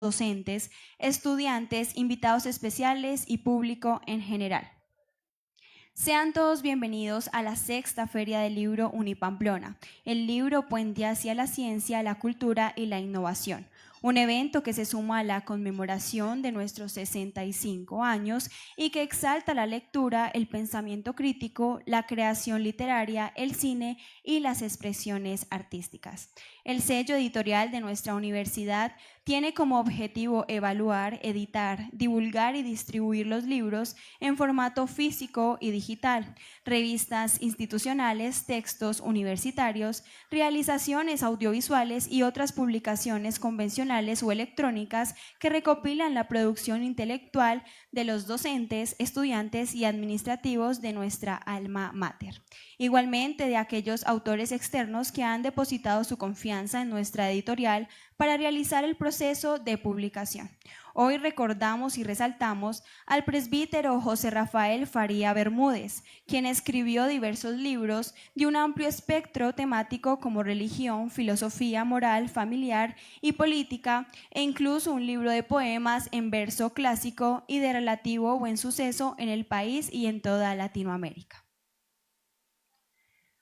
docentes, estudiantes, invitados especiales y público en general. Sean todos bienvenidos a la sexta Feria del Libro Unipamplona, el libro puente hacia la ciencia, la cultura y la innovación. Un evento que se suma a la conmemoración de nuestros 65 años y que exalta la lectura, el pensamiento crítico, la creación literaria, el cine y las expresiones artísticas. El sello editorial de nuestra universidad tiene como objetivo evaluar, editar, divulgar y distribuir los libros en formato físico y digital, revistas institucionales, textos universitarios, realizaciones audiovisuales y otras publicaciones convencionales o electrónicas que recopilan la producción intelectual de los docentes, estudiantes y administrativos de nuestra alma mater. Igualmente de aquellos autores externos que han depositado su confianza en nuestra editorial para realizar el proceso de publicación. Hoy recordamos y resaltamos al presbítero José Rafael Faría Bermúdez, quien escribió diversos libros de un amplio espectro temático como religión, filosofía, moral, familiar y política, e incluso un libro de poemas en verso clásico y de relativo buen suceso en el país y en toda Latinoamérica.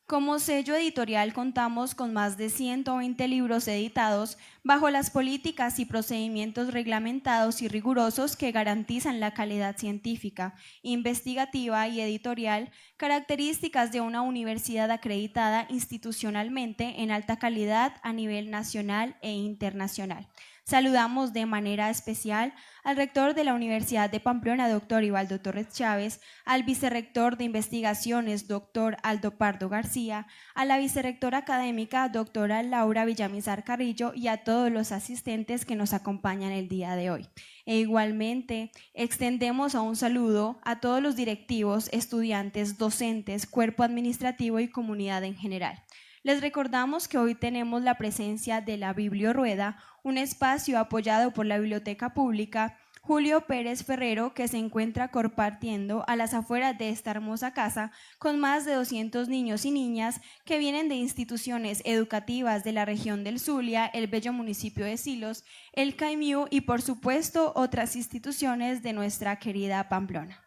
Como sello editorial contamos con más de 120 libros editados bajo las políticas y procedimientos reglamentados y rigurosos que garantizan la calidad científica, investigativa y editorial, características de una universidad acreditada institucionalmente en alta calidad a nivel nacional e internacional. Saludamos de manera especial al rector de la Universidad de Pamplona, doctor Ibaldo Torres Chávez, al vicerrector de investigaciones, doctor Aldo Pardo García, a la vicerrectora académica, doctora Laura Villamizar Carrillo, y a todos los asistentes que nos acompañan el día de hoy. E igualmente extendemos un saludo a todos los directivos, estudiantes, docentes, cuerpo administrativo y comunidad en general. Les recordamos que hoy tenemos la presencia de la Bibliorueda, un espacio apoyado por la Biblioteca Pública Julio Pérez Ferrero, que se encuentra compartiendo a las afueras de esta hermosa casa con más de 200 niños y niñas que vienen de instituciones educativas de la región del Zulia, el bello municipio de Silos, el Caimiú y por supuesto otras instituciones de nuestra querida Pamplona.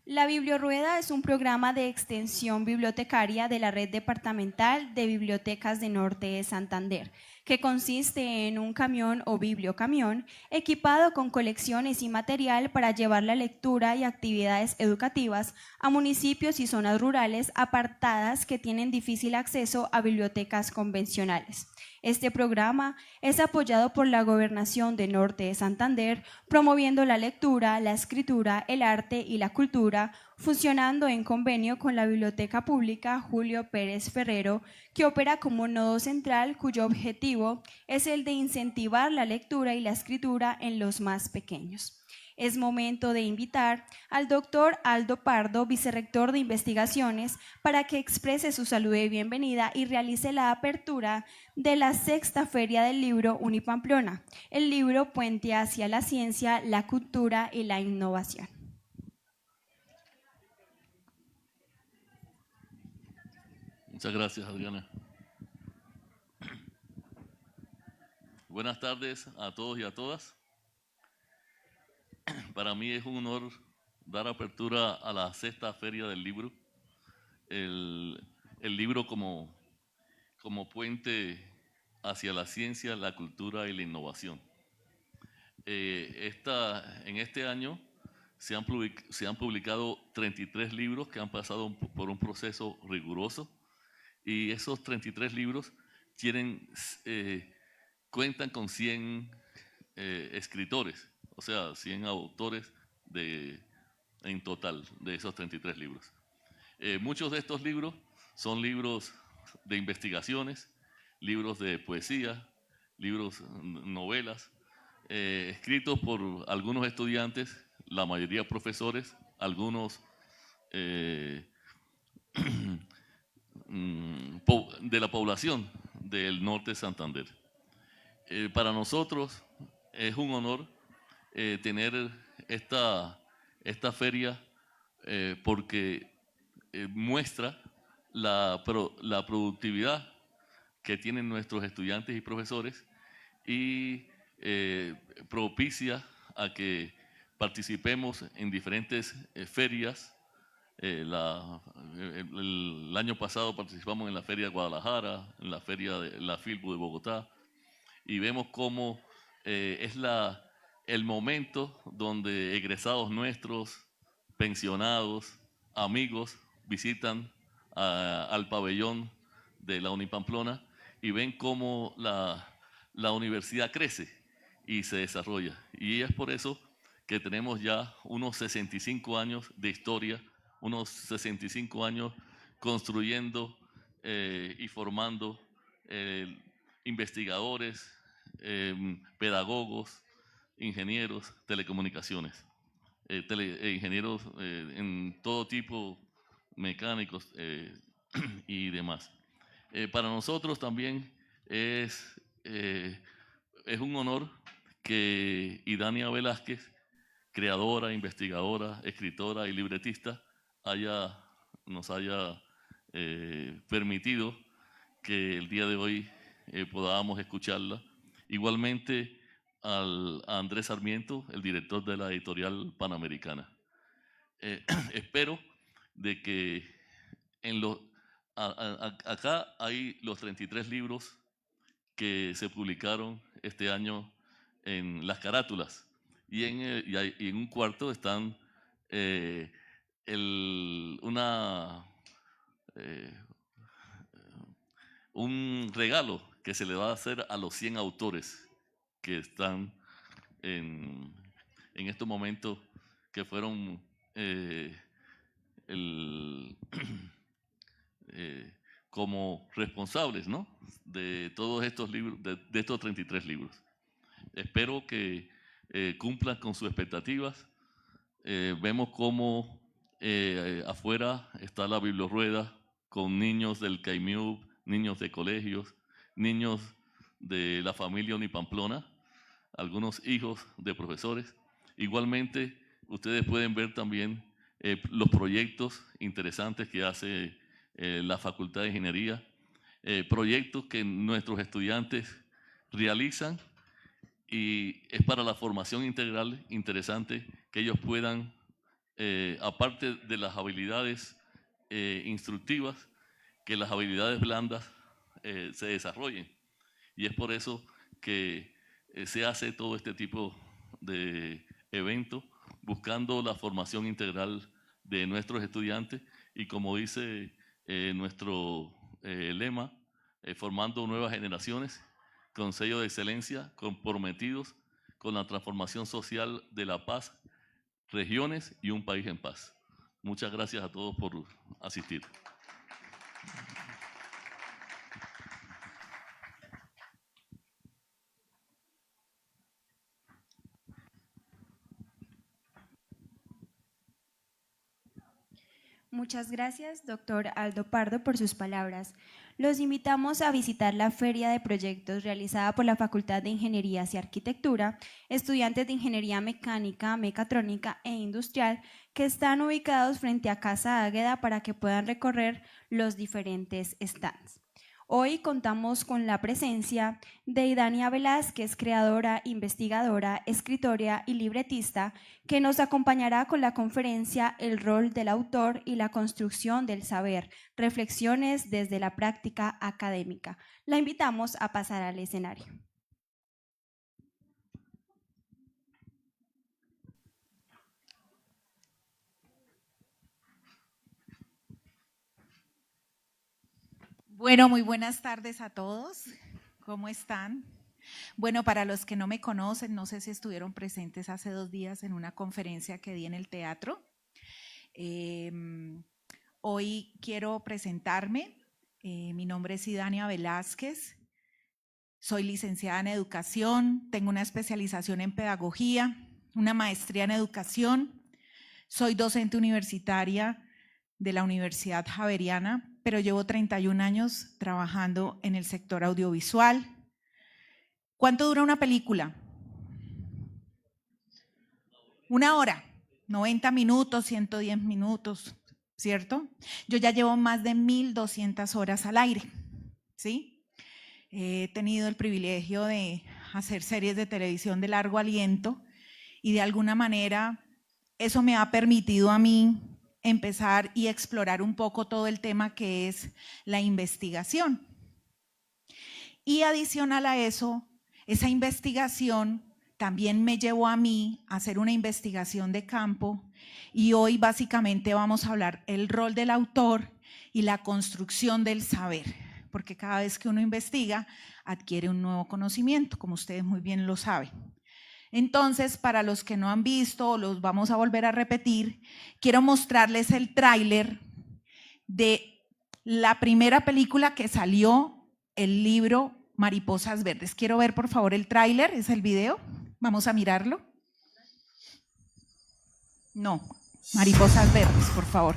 La Bibliorueda es un programa de extensión bibliotecaria de la Red Departamental de Bibliotecas de Norte de Santander, que consiste en un camión o bibliocamión equipado con colecciones y material para llevar la lectura y actividades educativas a municipios y zonas rurales apartadas que tienen difícil acceso a bibliotecas convencionales. Este programa es apoyado por la Gobernación de Norte de Santander, promoviendo la lectura, la escritura, el arte y la cultura, funcionando en convenio con la Biblioteca Pública Julio Pérez Ferrero, que opera como nodo central cuyo objetivo es el de incentivar la lectura y la escritura en los más pequeños. Es momento de invitar al doctor Aldo Pardo, vicerrector de investigaciones, para que exprese su saludo de bienvenida y realice la apertura de la sexta Feria del Libro Unipamplona, el libro puente hacia la ciencia, la cultura y la innovación. Muchas gracias, Adriana. Buenas tardes a todos y a todas. Para mí es un honor dar apertura a la sexta Feria del Libro. El libro como puente hacia la ciencia, la cultura y la innovación. En este año se han publicado 33 libros que han pasado por un proceso riguroso, y esos 33 libros cuentan con 100 escritores, o sea, 100 autores en total de esos 33 libros. Muchos de estos libros son libros de investigaciones, libros de poesía, libros, novelas, escritos por algunos estudiantes, la mayoría profesores, algunos de la población del norte de Santander. Para nosotros es un honor tener esta feria porque muestra la productividad que tienen nuestros estudiantes y profesores, y propicia a que participemos en diferentes ferias. El año pasado participamos en la Feria de Guadalajara, en la Feria de la Filbu de Bogotá, y vemos cómo es el momento donde egresados nuestros, pensionados, amigos, visitan al pabellón de la Unipamplona y ven cómo la universidad crece y se desarrolla. Y es por eso que tenemos ya unos 65 años de historia, unos 65 años construyendo y formando investigadores, pedagogos, ingenieros, telecomunicaciones, ingenieros en todo tipo, mecánicos y demás. Para nosotros también es un honor que Idania Velázquez, creadora, investigadora, escritora y libretista, nos haya permitido que el día de hoy podamos escucharla. Igualmente a Andrés Sarmiento, el director de la editorial Panamericana. Espero de que acá hay los 33 libros que se publicaron este año en las carátulas, y en un cuarto están un regalo que se le va a hacer a los 100 autores que están en estos momentos, que fueron como responsables, ¿no?, de todos estos libros, de estos 33 libros. Espero que cumplan con sus expectativas. Vemos cómo afuera está la bibliorrueda con niños del CAIMIUB, niños de colegios, niños de la familia Unipamplona, algunos hijos de profesores. Igualmente, ustedes pueden ver también los proyectos interesantes que hace la Facultad de Ingeniería, proyectos que nuestros estudiantes realizan, y es para la formación integral interesante que ellos puedan, aparte de las habilidades instructivas, que las habilidades blandas se desarrollen. Y es por eso que se hace todo este tipo de eventos, buscando la formación integral de nuestros estudiantes, y como dice nuestro lema, formando nuevas generaciones con sello de excelencia, comprometidos con la transformación social de la paz, regiones y un país en paz. Muchas gracias a todos por asistir. Muchas gracias, doctor Aldo Pardo, por sus palabras. Los invitamos a visitar la Feria de Proyectos realizada por la Facultad de Ingenierías y Arquitectura, estudiantes de Ingeniería Mecánica, Mecatrónica e Industrial, que están ubicados frente a Casa Águeda para que puedan recorrer los diferentes stands. Hoy contamos con la presencia de Idania Velázquez, creadora, investigadora, escritora y libretista, que nos acompañará con la conferencia El rol del autor y la construcción del saber, reflexiones desde la práctica académica. La invitamos a pasar al escenario. Bueno, muy buenas tardes a todos. ¿Cómo están? Bueno, para los que no me conocen, no sé si estuvieron presentes hace 2 días en una conferencia que di en el teatro. Hoy quiero presentarme. Mi nombre es Idania Velázquez. Soy licenciada en educación, tengo una especialización en pedagogía, una maestría en educación. Soy docente universitaria de la Universidad Javeriana, pero llevo 31 años trabajando en el sector audiovisual. ¿Cuánto dura una película? 1 hora, 90 minutos, 110 minutos, ¿cierto? Yo ya llevo más de 1.200 horas al aire, ¿sí? He tenido el privilegio de hacer series de televisión de largo aliento y de alguna manera eso me ha permitido a mí empezar y explorar un poco todo el tema que es la investigación. Y adicional a eso, esa investigación también me llevó a mí a hacer una investigación de campo y hoy básicamente vamos a hablar el rol del autor y la construcción del saber, porque cada vez que uno investiga adquiere un nuevo conocimiento, como ustedes muy bien lo saben. Entonces, para los que no han visto o los vamos a volver a repetir, quiero mostrarles el tráiler de la primera película que salió, el libro Mariposas Verdes. Quiero ver por favor el tráiler, es el video, vamos a mirarlo. No, Mariposas Verdes, por favor.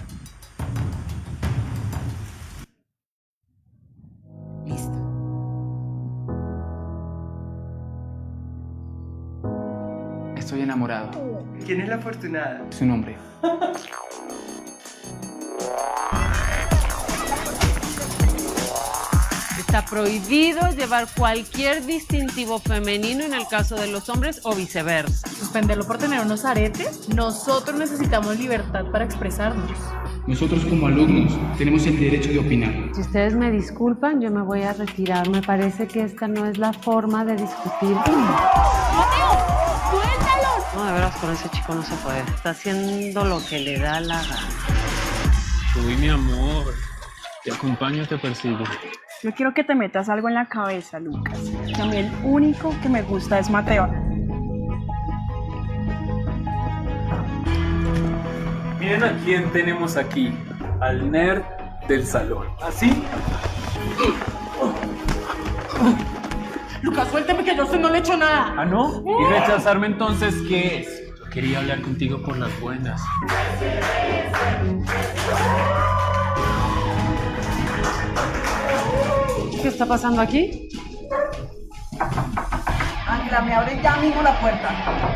Listo. Estoy enamorado. ¿Quién es la afortunada? Su nombre. Está prohibido llevar cualquier distintivo femenino en el caso de los hombres o viceversa. ¿Suspenderlo por tener unos aretes? Nosotros necesitamos libertad para expresarnos. Nosotros como alumnos tenemos el derecho de opinar. Si ustedes me disculpan, yo me voy a retirar. Me parece que esta no es la forma de discutir. No, de veras, con ese chico no se puede. Está haciendo lo que le da la gana. Uy, mi amor, te acompaño, te persigo. Yo quiero que te metas algo en la cabeza, Lucas. Que a mí el único que me gusta es Mateo. Miren a quién tenemos aquí, al nerd del salón. ¿Así? Lucas, suélteme que yo a usted no le he hecho nada. ¿Ah, no? ¿Y rechazarme entonces qué es? Quería hablar contigo por las buenas. ¿Qué está pasando aquí? Ángela, me abre ya mismo la puerta.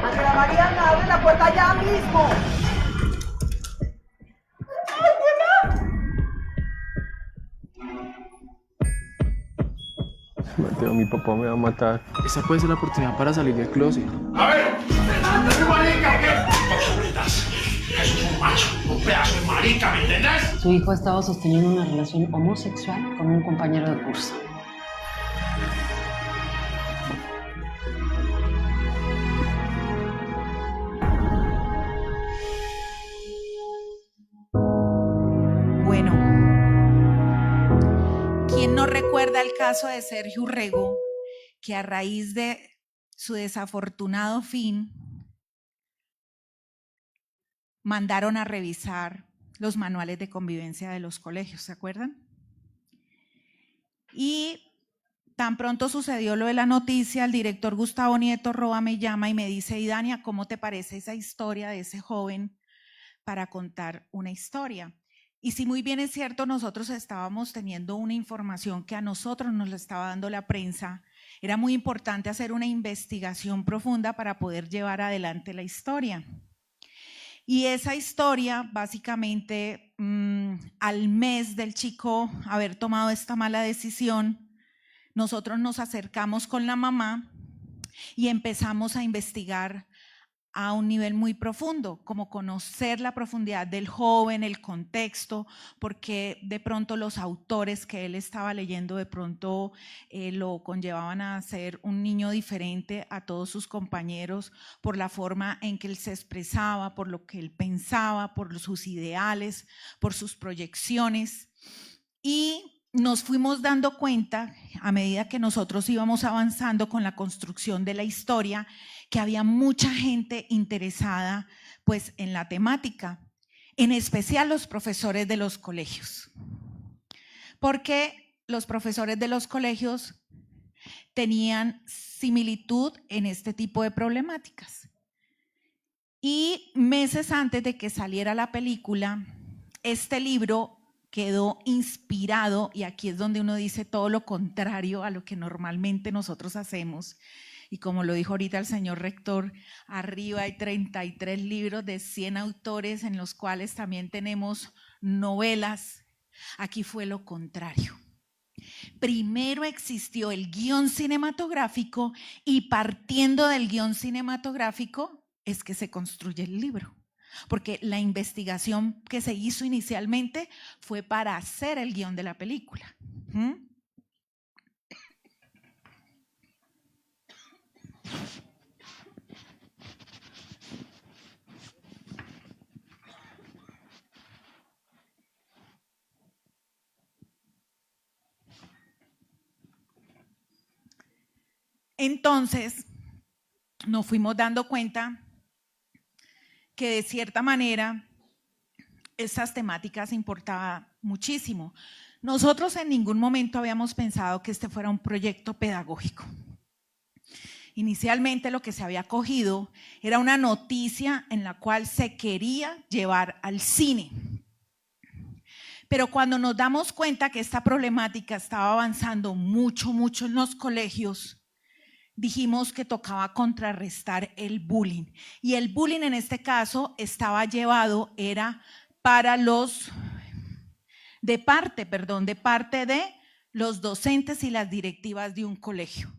Ángela María, me abre la puerta ya mismo. Mateo, mi papá me va a matar. Esa puede ser la oportunidad para salir del closet. A ver, ¿no soy marica qué? Es un macho, un pedazo de marica, ¿me entiendes? Su hijo ha estado sosteniendo una relación homosexual con un compañero de curso. Bueno, ¿quién no recuerda el caso de Sergio Urrego, que a raíz de su desafortunado fin mandaron a revisar los manuales de convivencia de los colegios, ¿se acuerdan? Y tan pronto sucedió lo de la noticia, el director Gustavo Nieto Roa me llama y me dice: Idania, ¿cómo te parece esa historia de ese joven para contar una historia? Y si muy bien es cierto, nosotros estábamos teniendo una información que a nosotros nos la estaba dando la prensa, era muy importante hacer una investigación profunda para poder llevar adelante la historia. Y esa historia, básicamente, al mes del chico haber tomado esta mala decisión, nosotros nos acercamos con la mamá y empezamos a investigar a un nivel muy profundo, como conocer la profundidad del joven, el contexto, porque de pronto los autores que él estaba leyendo de pronto lo conllevaban a ser un niño diferente a todos sus compañeros por la forma en que él se expresaba, por lo que él pensaba, por sus ideales, por sus proyecciones. Y nos fuimos dando cuenta, a medida que nosotros íbamos avanzando con la construcción de la historia, que había mucha gente interesada pues en la temática, en especial los profesores de los colegios, porque los profesores de los colegios tenían similitud en este tipo de problemáticas. Y meses antes de que saliera la película, este libro quedó inspirado, y aquí es donde uno dice todo lo contrario a lo que normalmente nosotros hacemos. Y como lo dijo ahorita el señor rector, arriba hay 33 libros de 100 autores en los cuales también tenemos novelas. Aquí fue lo contrario. Primero existió el guión cinematográfico y partiendo del guión cinematográfico es que se construye el libro. Porque la investigación que se hizo inicialmente fue para hacer el guión de la película. Entonces, nos fuimos dando cuenta que de cierta manera estas temáticas importaban muchísimo. Nosotros en ningún momento habíamos pensado que este fuera un proyecto pedagógico. Inicialmente lo que se había cogido era una noticia en la cual se quería llevar al cine. Pero cuando nos damos cuenta que esta problemática estaba avanzando mucho en los colegios, dijimos que tocaba contrarrestar el bullying. Y el bullying en este caso estaba llevado, era para de parte de los docentes y las directivas de un colegio.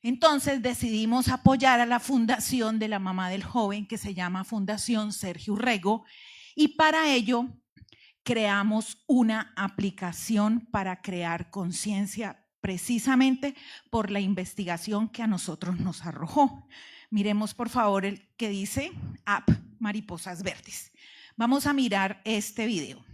Entonces decidimos apoyar a la fundación de la mamá del joven, que se llama Fundación Sergio Urrego, y para ello creamos una aplicación para crear conciencia precisamente por la investigación que a nosotros nos arrojó. Miremos por favor el que dice App Mariposas Verdes. Vamos a mirar este video.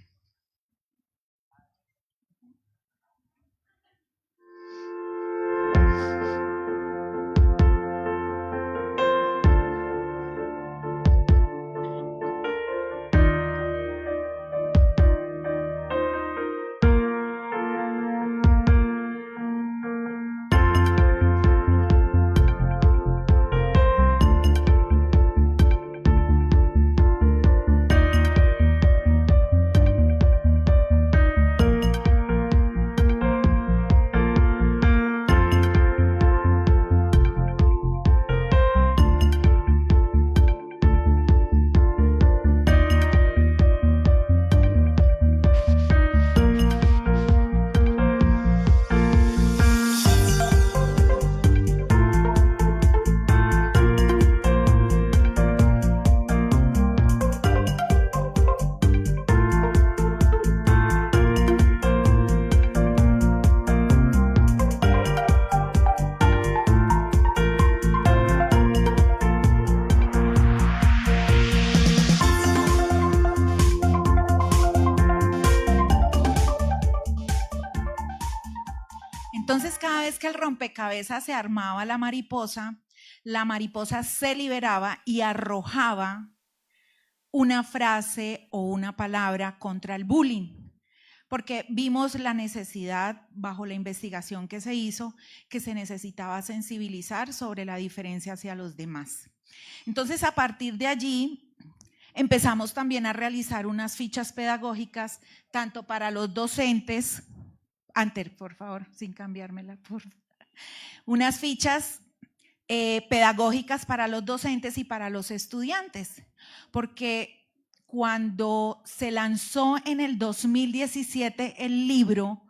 Entonces, cada vez que el rompecabezas se armaba la mariposa se liberaba y arrojaba una frase o una palabra contra el bullying, porque vimos la necesidad, bajo la investigación que se hizo, que se necesitaba sensibilizar sobre la diferencia hacia los demás. Entonces, a partir de allí, empezamos también a realizar unas fichas pedagógicas, tanto para los docentes, por favor, sin cambiármela, por favor. Unas fichas pedagógicas para los docentes y para los estudiantes, porque cuando se lanzó en el 2017 el libro,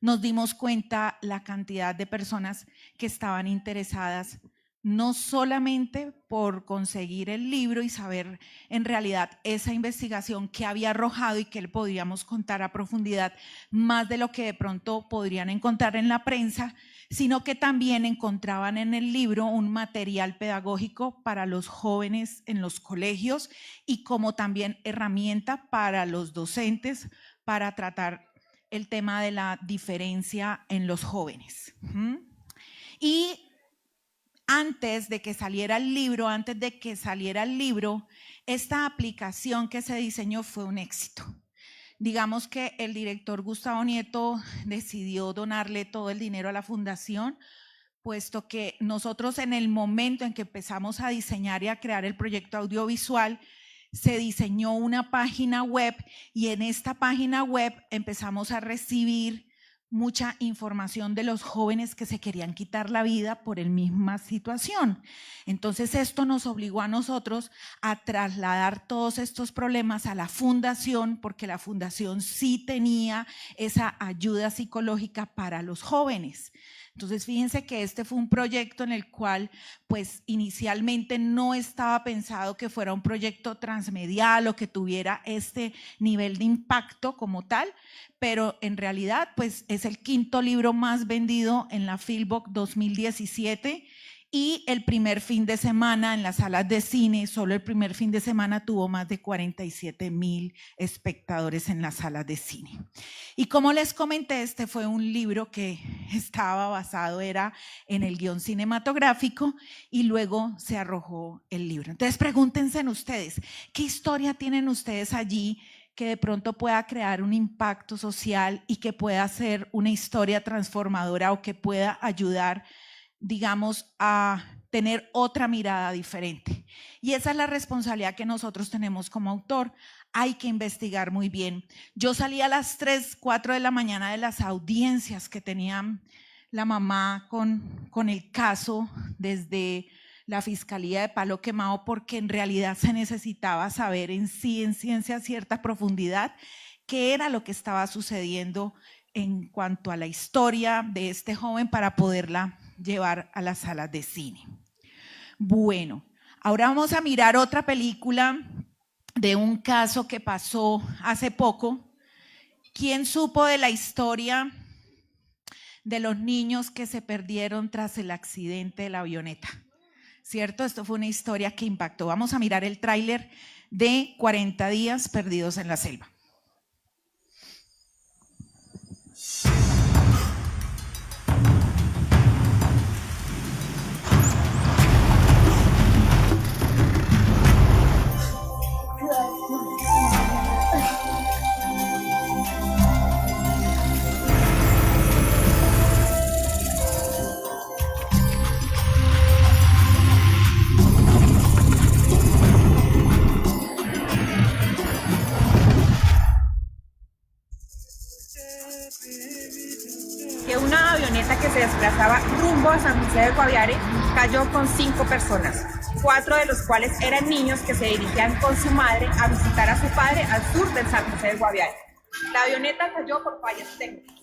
nos dimos cuenta la cantidad de personas que estaban interesadas no solamente por conseguir el libro y saber en realidad esa investigación que había arrojado y que le podríamos contar a profundidad más de lo que de pronto podrían encontrar en la prensa, sino que también encontraban en el libro un material pedagógico para los jóvenes en los colegios y como también herramienta para los docentes para tratar el tema de la diferencia en los jóvenes. Y antes de que saliera el libro, esta aplicación que se diseñó fue un éxito. Digamos que el director Gustavo Nieto decidió donarle todo el dinero a la fundación, puesto que nosotros en el momento en que empezamos a diseñar y a crear el proyecto audiovisual, se diseñó una página web y en esta página web empezamos a recibir mucha información de los jóvenes que se querían quitar la vida por la misma situación. Entonces esto nos obligó a nosotros a trasladar todos estos problemas a la fundación, porque la fundación sí tenía esa ayuda psicológica para los jóvenes. Entonces fíjense que este fue un proyecto en el cual pues inicialmente no estaba pensado que fuera un proyecto transmedial o que tuviera este nivel de impacto como tal, pero en realidad pues es el 5º libro más vendido en la Philbook 2017 y el primer fin de semana en las salas de cine, solo el primer fin de semana tuvo más de 47,000 espectadores en las salas de cine. Y como les comenté, este fue un libro que estaba basado, era en el guión cinematográfico y luego se arrojó el libro. Entonces pregúntense ustedes, ¿qué historia tienen ustedes allí que de pronto pueda crear un impacto social y que pueda ser una historia transformadora o que pueda ayudar, digamos, a tener otra mirada diferente? Y esa es la responsabilidad que nosotros tenemos como autor. Hay que investigar muy bien. Yo salí a las 3, 4 de la mañana de las audiencias que tenía la mamá con el caso desde la Fiscalía de Palo Quemado, porque en realidad se necesitaba saber en ciencia cierta profundidad qué era lo que estaba sucediendo en cuanto a la historia de este joven para poderla llevar a las salas de cine. Bueno, ahora vamos a mirar otra película de un caso que pasó hace poco. ¿Quién supo de la historia de los niños que se perdieron tras el accidente de la avioneta? ¿Cierto? Esto fue una historia que impactó. Vamos a mirar el tráiler de 40 días perdidos en la selva. Que una avioneta que se desplazaba rumbo a San José de Guaviare cayó con 5 personas, 4 de los cuales eran niños que se dirigían con su madre a visitar a su padre al sur del San José de Guaviare. La avioneta cayó por fallas técnicas.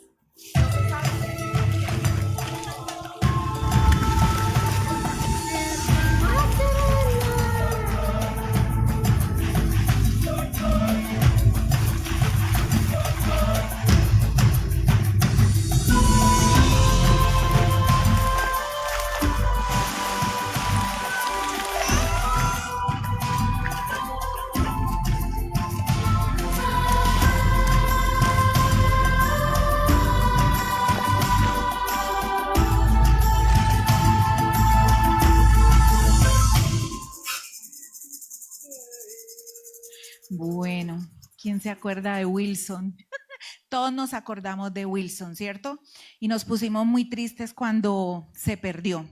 Bueno, ¿quién se acuerda de Wilson? Todos nos acordamos de Wilson, ¿cierto? Y nos pusimos muy tristes cuando se perdió.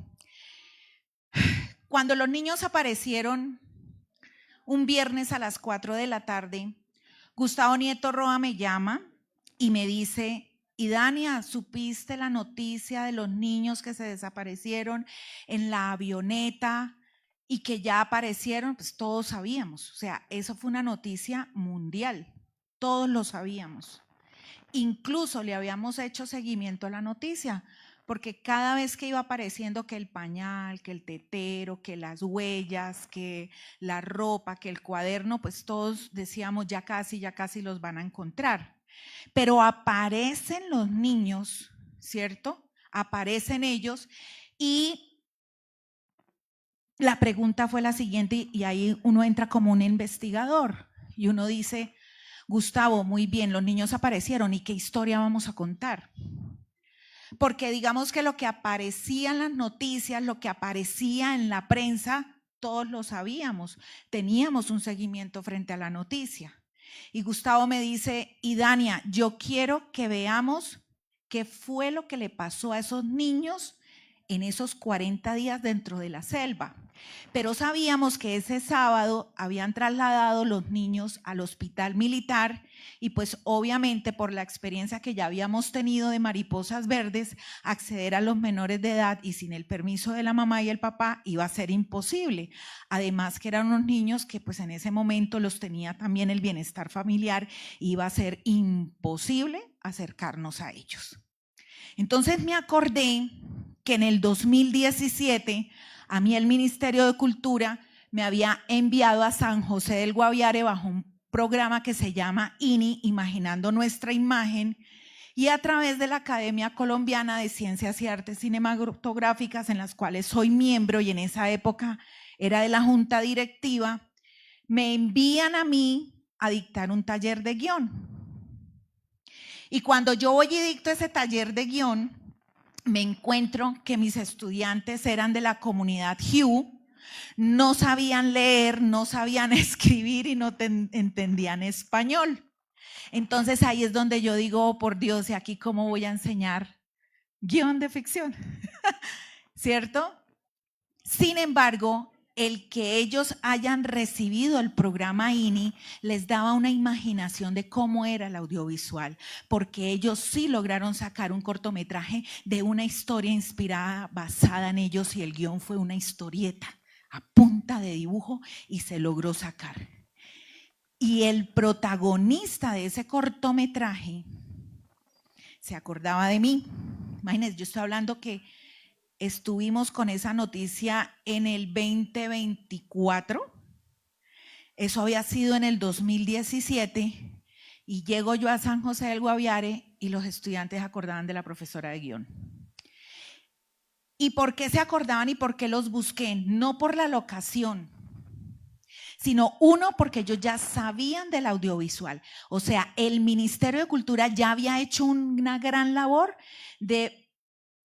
Cuando los niños aparecieron un viernes a las 4 de la tarde, Gustavo Nieto Roa me llama y me dice: Idania, ¿supiste la noticia de los niños que se desaparecieron en la avioneta y que ya aparecieron? Pues todos sabíamos, o sea, eso fue una noticia mundial, todos lo sabíamos. Incluso le habíamos hecho seguimiento a la noticia, porque cada vez que iba apareciendo que el pañal, que el tetero, que las huellas, que la ropa, que el cuaderno, pues todos decíamos ya casi los van a encontrar. Pero aparecen los niños, ¿cierto? Aparecen ellos y la pregunta fue la siguiente, y ahí uno entra como un investigador y uno dice: Gustavo, muy bien, los niños aparecieron, ¿y qué historia vamos a contar? Porque digamos que lo que aparecía en las noticias, lo que aparecía en la prensa, todos lo sabíamos, teníamos un seguimiento frente a la noticia. Y Gustavo me dice: Idania, yo quiero que veamos qué fue lo que le pasó a esos niños en esos 40 días dentro de la selva. Pero sabíamos que ese sábado habían trasladado los niños al hospital militar y pues obviamente por la experiencia que ya habíamos tenido de Mariposas Verdes, acceder a los menores de edad y sin el permiso de la mamá y el papá iba a ser imposible. Además que eran unos niños que pues en ese momento los tenía también el bienestar familiar, iba a ser imposible acercarnos a ellos. Entonces me acordé que en el 2017 a mí el Ministerio de Cultura me había enviado a San José del Guaviare bajo un programa que se llama INI, Imaginando Nuestra Imagen, y a través de la Academia Colombiana de Ciencias y Artes Cinematográficas, en las cuales soy miembro y en esa época era de la junta directiva, me envían a mí a dictar un taller de guión. Y cuando yo voy y dicto ese taller de guión, me encuentro que mis estudiantes eran de la comunidad Hu, no sabían leer, no sabían escribir y no entendían español. Entonces ahí es donde yo digo, oh, por Dios, ¿y aquí cómo voy a enseñar guión de ficción? ¿Cierto? Sin embargo, el que ellos hayan recibido el programa INI les daba una imaginación de cómo era el audiovisual, porque ellos sí lograron sacar un cortometraje de una historia inspirada, basada en ellos, y el guión fue una historieta a punta de dibujo y se logró sacar. Y el protagonista de ese cortometraje se acordaba de mí. Imagínense, yo estoy hablando que estuvimos con esa noticia en el 2024, eso había sido en el 2017, y llego yo a San José del Guaviare y los estudiantes acordaban de la profesora de guión. ¿Y por qué se acordaban y por qué los busqué? No por la locación, sino uno, porque ellos ya sabían del audiovisual. O sea, el Ministerio de Cultura ya había hecho una gran labor de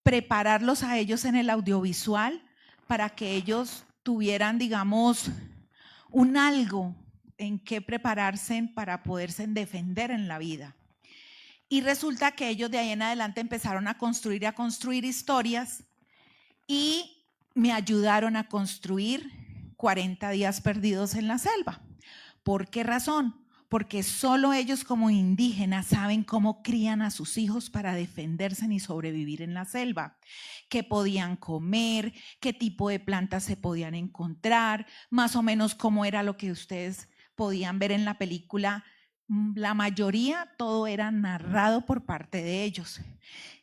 prepararlos a ellos en el audiovisual para que ellos tuvieran, digamos, un algo en qué prepararse para poderse defender en la vida. Y resulta que ellos de ahí en adelante empezaron a construir historias y me ayudaron a construir 40 días perdidos en la selva. ¿Por qué razón? Porque solo ellos como indígenas saben cómo crían a sus hijos para defenderse y sobrevivir en la selva, qué podían comer, qué tipo de plantas se podían encontrar, más o menos cómo era lo que ustedes podían ver en la película. La mayoría, todo era narrado por parte de ellos.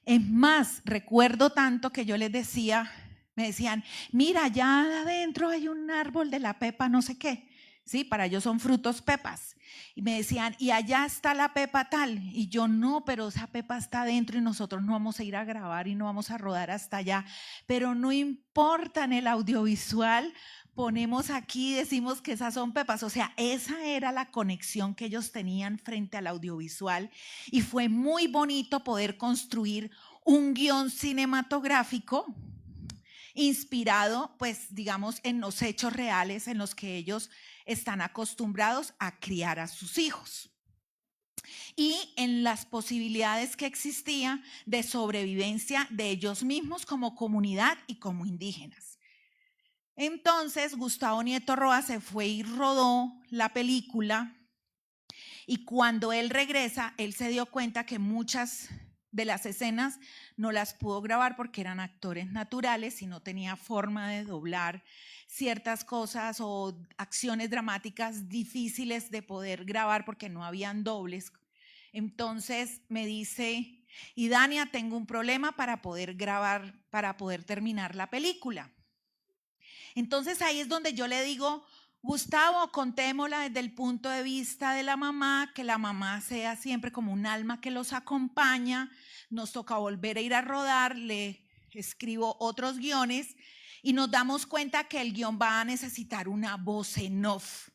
Es más, recuerdo tanto que yo les decía, me decían, mira, allá adentro hay un árbol de la pepa, no sé qué. Sí, para ellos son frutos pepas. Y me decían, y allá está la pepa tal. Y yo, no, pero esa pepa está adentro y nosotros no vamos a ir a grabar y no vamos a rodar hasta allá. Pero no importa, en el audiovisual ponemos aquí y decimos que esas son pepas. O sea, esa era la conexión que ellos tenían frente al audiovisual. Y fue muy bonito poder construir un guión cinematográfico inspirado, pues, digamos, en los hechos reales en los que ellos están acostumbrados a criar a sus hijos y en las posibilidades que existía de sobrevivencia de ellos mismos como comunidad y como indígenas. Entonces, Gustavo Nieto Roa se fue y rodó la película, y cuando él regresa, él se dio cuenta que muchas de las escenas no las pudo grabar porque eran actores naturales y no tenía forma de doblar ciertas cosas o acciones dramáticas difíciles de poder grabar porque no habían dobles. Entonces me dice, y Dania, tengo un problema para poder grabar, para poder terminar la película. Entonces ahí es donde yo le digo, Gustavo, contémosla desde el punto de vista de la mamá, que la mamá sea siempre como un alma que los acompaña. Nos toca volver a ir a rodar, le escribo otros guiones y nos damos cuenta que el guión va a necesitar una voz en off.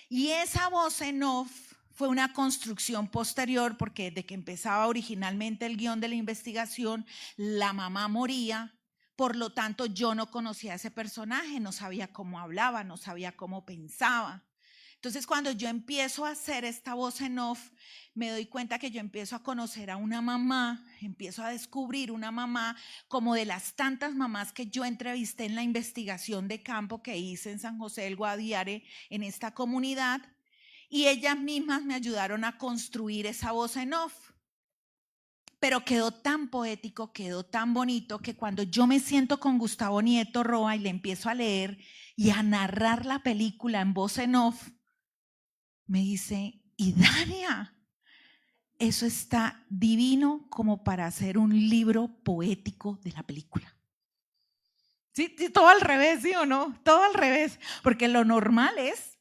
Y esa voz en off fue una construcción posterior, porque desde que empezaba originalmente el guión de la investigación, la mamá moría. Por lo tanto, yo no conocía a ese personaje, no sabía cómo hablaba, no sabía cómo pensaba. Entonces, cuando yo empiezo a hacer esta voz en off, me doy cuenta que yo empiezo a conocer a una mamá, empiezo a descubrir una mamá como de las tantas mamás que yo entrevisté en la investigación de campo que hice en San José del Guaviare, en esta comunidad, y ellas mismas me ayudaron a construir esa voz en off. Pero quedó tan poético, quedó tan bonito, que cuando yo me siento con Gustavo Nieto Roa y le empiezo a leer y a narrar la película en voz en off, me dice: y Dania, eso está divino como para hacer un libro poético de la película. Sí, todo al revés, ¿sí o no? Todo al revés, porque lo normal es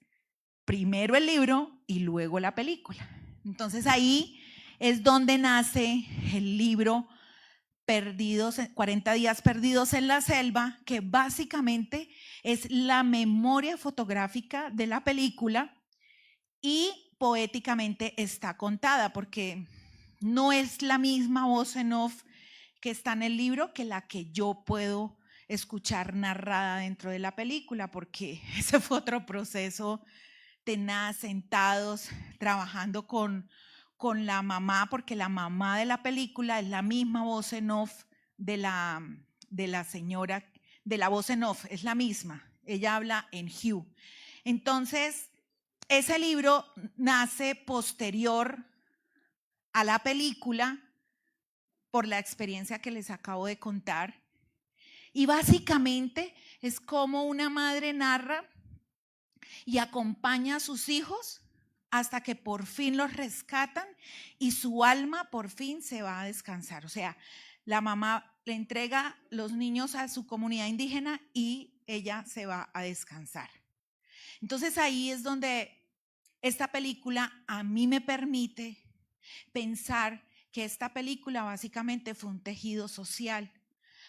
primero el libro y luego la película. Entonces ahí es donde nace el libro 40 días perdidos en la selva, que básicamente es la memoria fotográfica de la película y poéticamente está contada, porque no es la misma voz en off que está en el libro que la que yo puedo escuchar narrada dentro de la película, porque ese fue otro proceso tenaz, sentados, trabajando con la mamá, porque la mamá de la película es la misma voz en off de la señora, de la voz en off, es la misma, ella habla en Hugh. Entonces, ese libro nace posterior a la película por la experiencia que les acabo de contar, y básicamente es como una madre narra y acompaña a sus hijos hasta que por fin los rescatan y su alma por fin se va a descansar. O sea, la mamá le entrega los niños a su comunidad indígena y ella se va a descansar. Entonces ahí es donde esta película a mí me permite pensar que esta película básicamente fue un tejido social,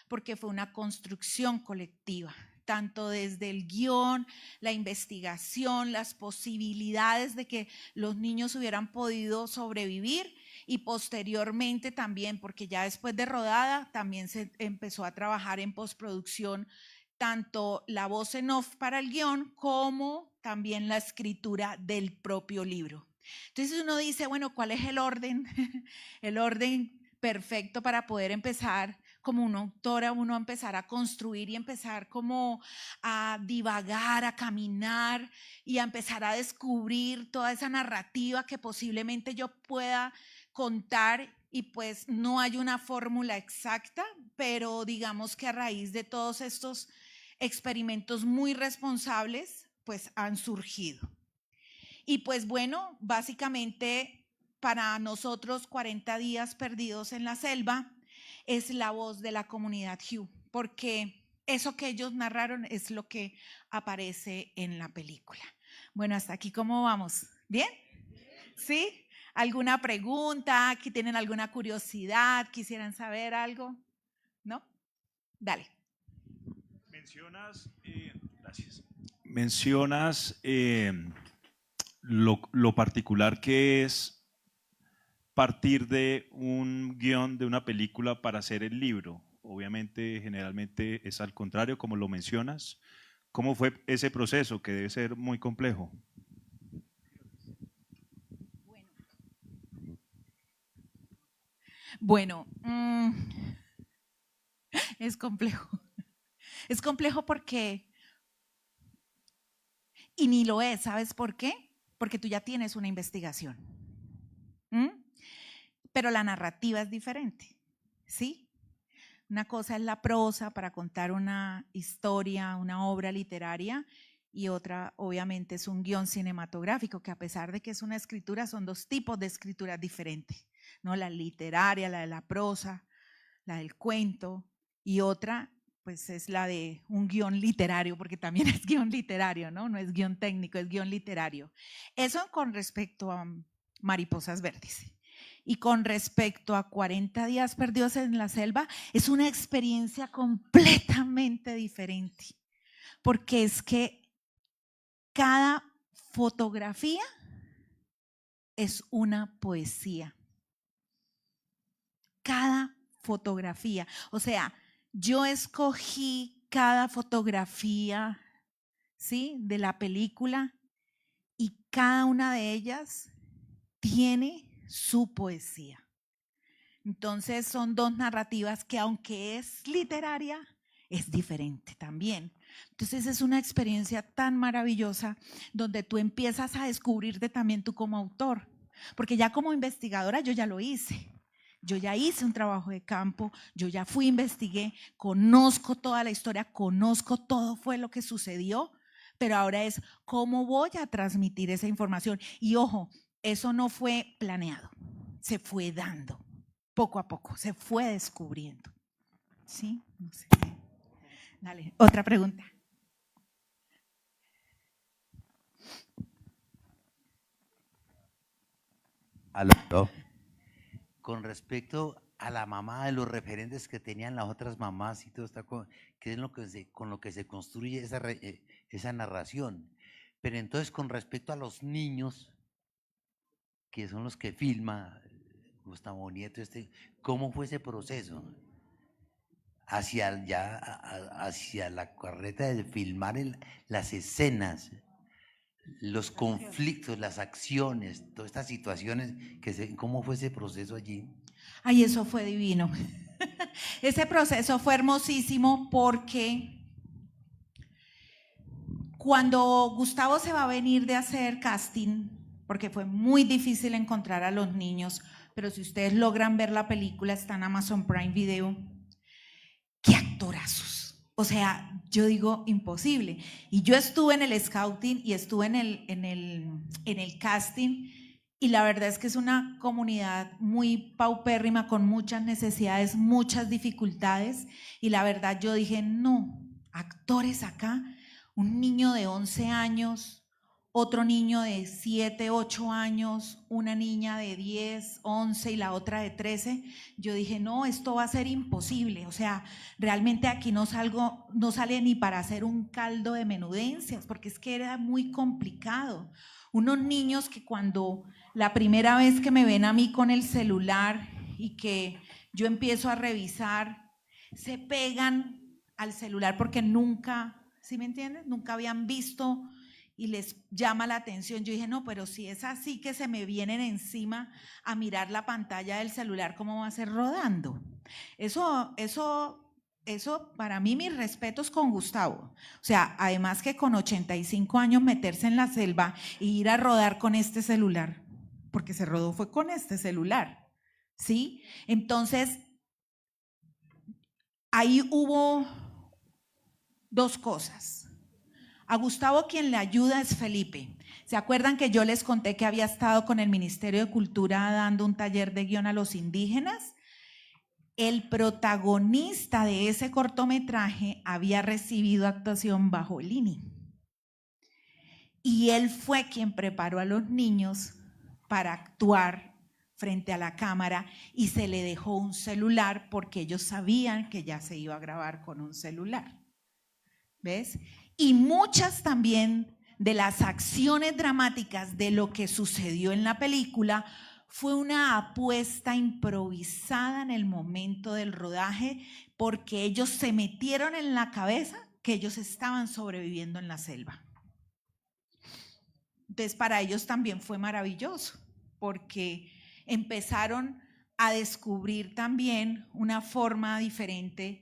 porque fue una construcción colectiva, tanto desde el guión, la investigación, las posibilidades de que los niños hubieran podido sobrevivir, y posteriormente también, porque ya después de rodada también se empezó a trabajar en postproducción, tanto la voz en off para el guión como también la escritura del propio libro. Entonces uno dice, bueno, ¿cuál es el orden? El orden perfecto para poder empezar como una autora, uno empezar a construir y empezar como a divagar, a caminar y a empezar a descubrir toda esa narrativa que posiblemente yo pueda contar. Y pues no hay una fórmula exacta, pero digamos que a raíz de todos estos experimentos muy responsables, pues han surgido. Y pues bueno, básicamente para nosotros 40 días perdidos en la selva es la voz de la comunidad Hugh, porque eso que ellos narraron es lo que aparece en la película. Bueno, hasta aquí, ¿cómo vamos? ¿Bien? ¿Sí? ¿Alguna pregunta? ¿Aquí tienen alguna curiosidad? ¿Quisieran saber algo? ¿No? Dale. Mencionas lo particular que es partir de un guión de una película para hacer el libro. Obviamente, generalmente es al contrario, como lo mencionas. ¿Cómo fue ese proceso, que debe ser muy complejo? Bueno, es complejo. Es complejo porque, y ni lo es, ¿sabes por qué? Porque tú ya tienes una investigación. Pero la narrativa es diferente, ¿sí? Una cosa es la prosa para contar una historia, una obra literaria, y otra obviamente es un guión cinematográfico, que a pesar de que es una escritura, son dos tipos de escrituras diferentes, ¿no? La literaria, la de la prosa, la del cuento, y otra pues es la de un guión literario, porque también es guión literario, ¿no? No es guión técnico, es guión literario. Eso con respecto a Mariposas Verdes. Y con respecto a 40 días perdidos en la selva, es una experiencia completamente diferente, porque es que cada fotografía es una poesía. Cada fotografía. O sea, yo escogí cada fotografía, ¿sí?, de la película, y cada una de ellas tiene su poesía. Entonces son dos narrativas que, aunque es literaria, es diferente también. Entonces es una experiencia tan maravillosa donde tú empiezas a descubrirte también tú como autor, porque ya como investigadora yo ya lo hice. Yo ya hice un trabajo de campo, yo ya fui, investigué, conozco toda la historia, conozco todo fue lo que sucedió, pero ahora es cómo voy a transmitir esa información. Y ojo, eso no fue planeado, se fue dando, poco a poco, se fue descubriendo. ¿Sí? No sé. Dale, otra pregunta. Aló. Con respecto a la mamá, de los referentes que tenían las otras mamás y todo está que es con lo que se construye esa narración. Pero entonces con respecto a los niños, que son los que filma Gustavo Nieto, ¿cómo fue ese proceso? Hacia la carreta de filmar las escenas, los conflictos, las acciones, todas estas situaciones, ¿cómo fue ese proceso allí? Ay, eso fue divino. Ese proceso fue hermosísimo porque cuando Gustavo se va a venir de hacer casting, porque fue muy difícil encontrar a los niños, pero si ustedes logran ver la película, está en Amazon Prime Video, ¡qué actorazos! O sea, yo digo imposible. Y yo estuve en el scouting y estuve en el casting, y la verdad es que es una comunidad muy paupérrima, con muchas necesidades, muchas dificultades, y la verdad yo dije, no, actores acá, un niño de 11 años, otro niño de 7, 8 años, una niña de 10, 11 y la otra de 13, yo dije, no, esto va a ser imposible, o sea, realmente aquí no sale ni para hacer un caldo de menudencias, porque es que era muy complicado. Unos niños que cuando la primera vez que me ven a mí con el celular y que yo empiezo a revisar, se pegan al celular porque nunca, ¿sí me entiendes? Nunca habían visto y les llama la atención. Yo dije, no, pero si es así que se me vienen encima a mirar la pantalla del celular, ¿cómo va a ser rodando? Eso para mí, mis respetos con Gustavo. O sea, además que con 85 años meterse en la selva e ir a rodar con este celular, porque se rodó fue con este celular, ¿sí? Entonces, ahí hubo dos cosas. A Gustavo quien le ayuda es Felipe. ¿Se acuerdan que yo les conté que había estado con el Ministerio de Cultura dando un taller de guión a los indígenas? El protagonista de ese cortometraje había recibido actuación bajo el INI. Y él fue quien preparó a los niños para actuar frente a la cámara y se le dejó un celular porque ellos sabían que ya se iba a grabar con un celular. ¿Ves? Y muchas también de las acciones dramáticas de lo que sucedió en la película fue una apuesta improvisada en el momento del rodaje, porque ellos se metieron en la cabeza que ellos estaban sobreviviendo en la selva. Entonces para ellos también fue maravilloso, porque empezaron a descubrir también una forma diferente,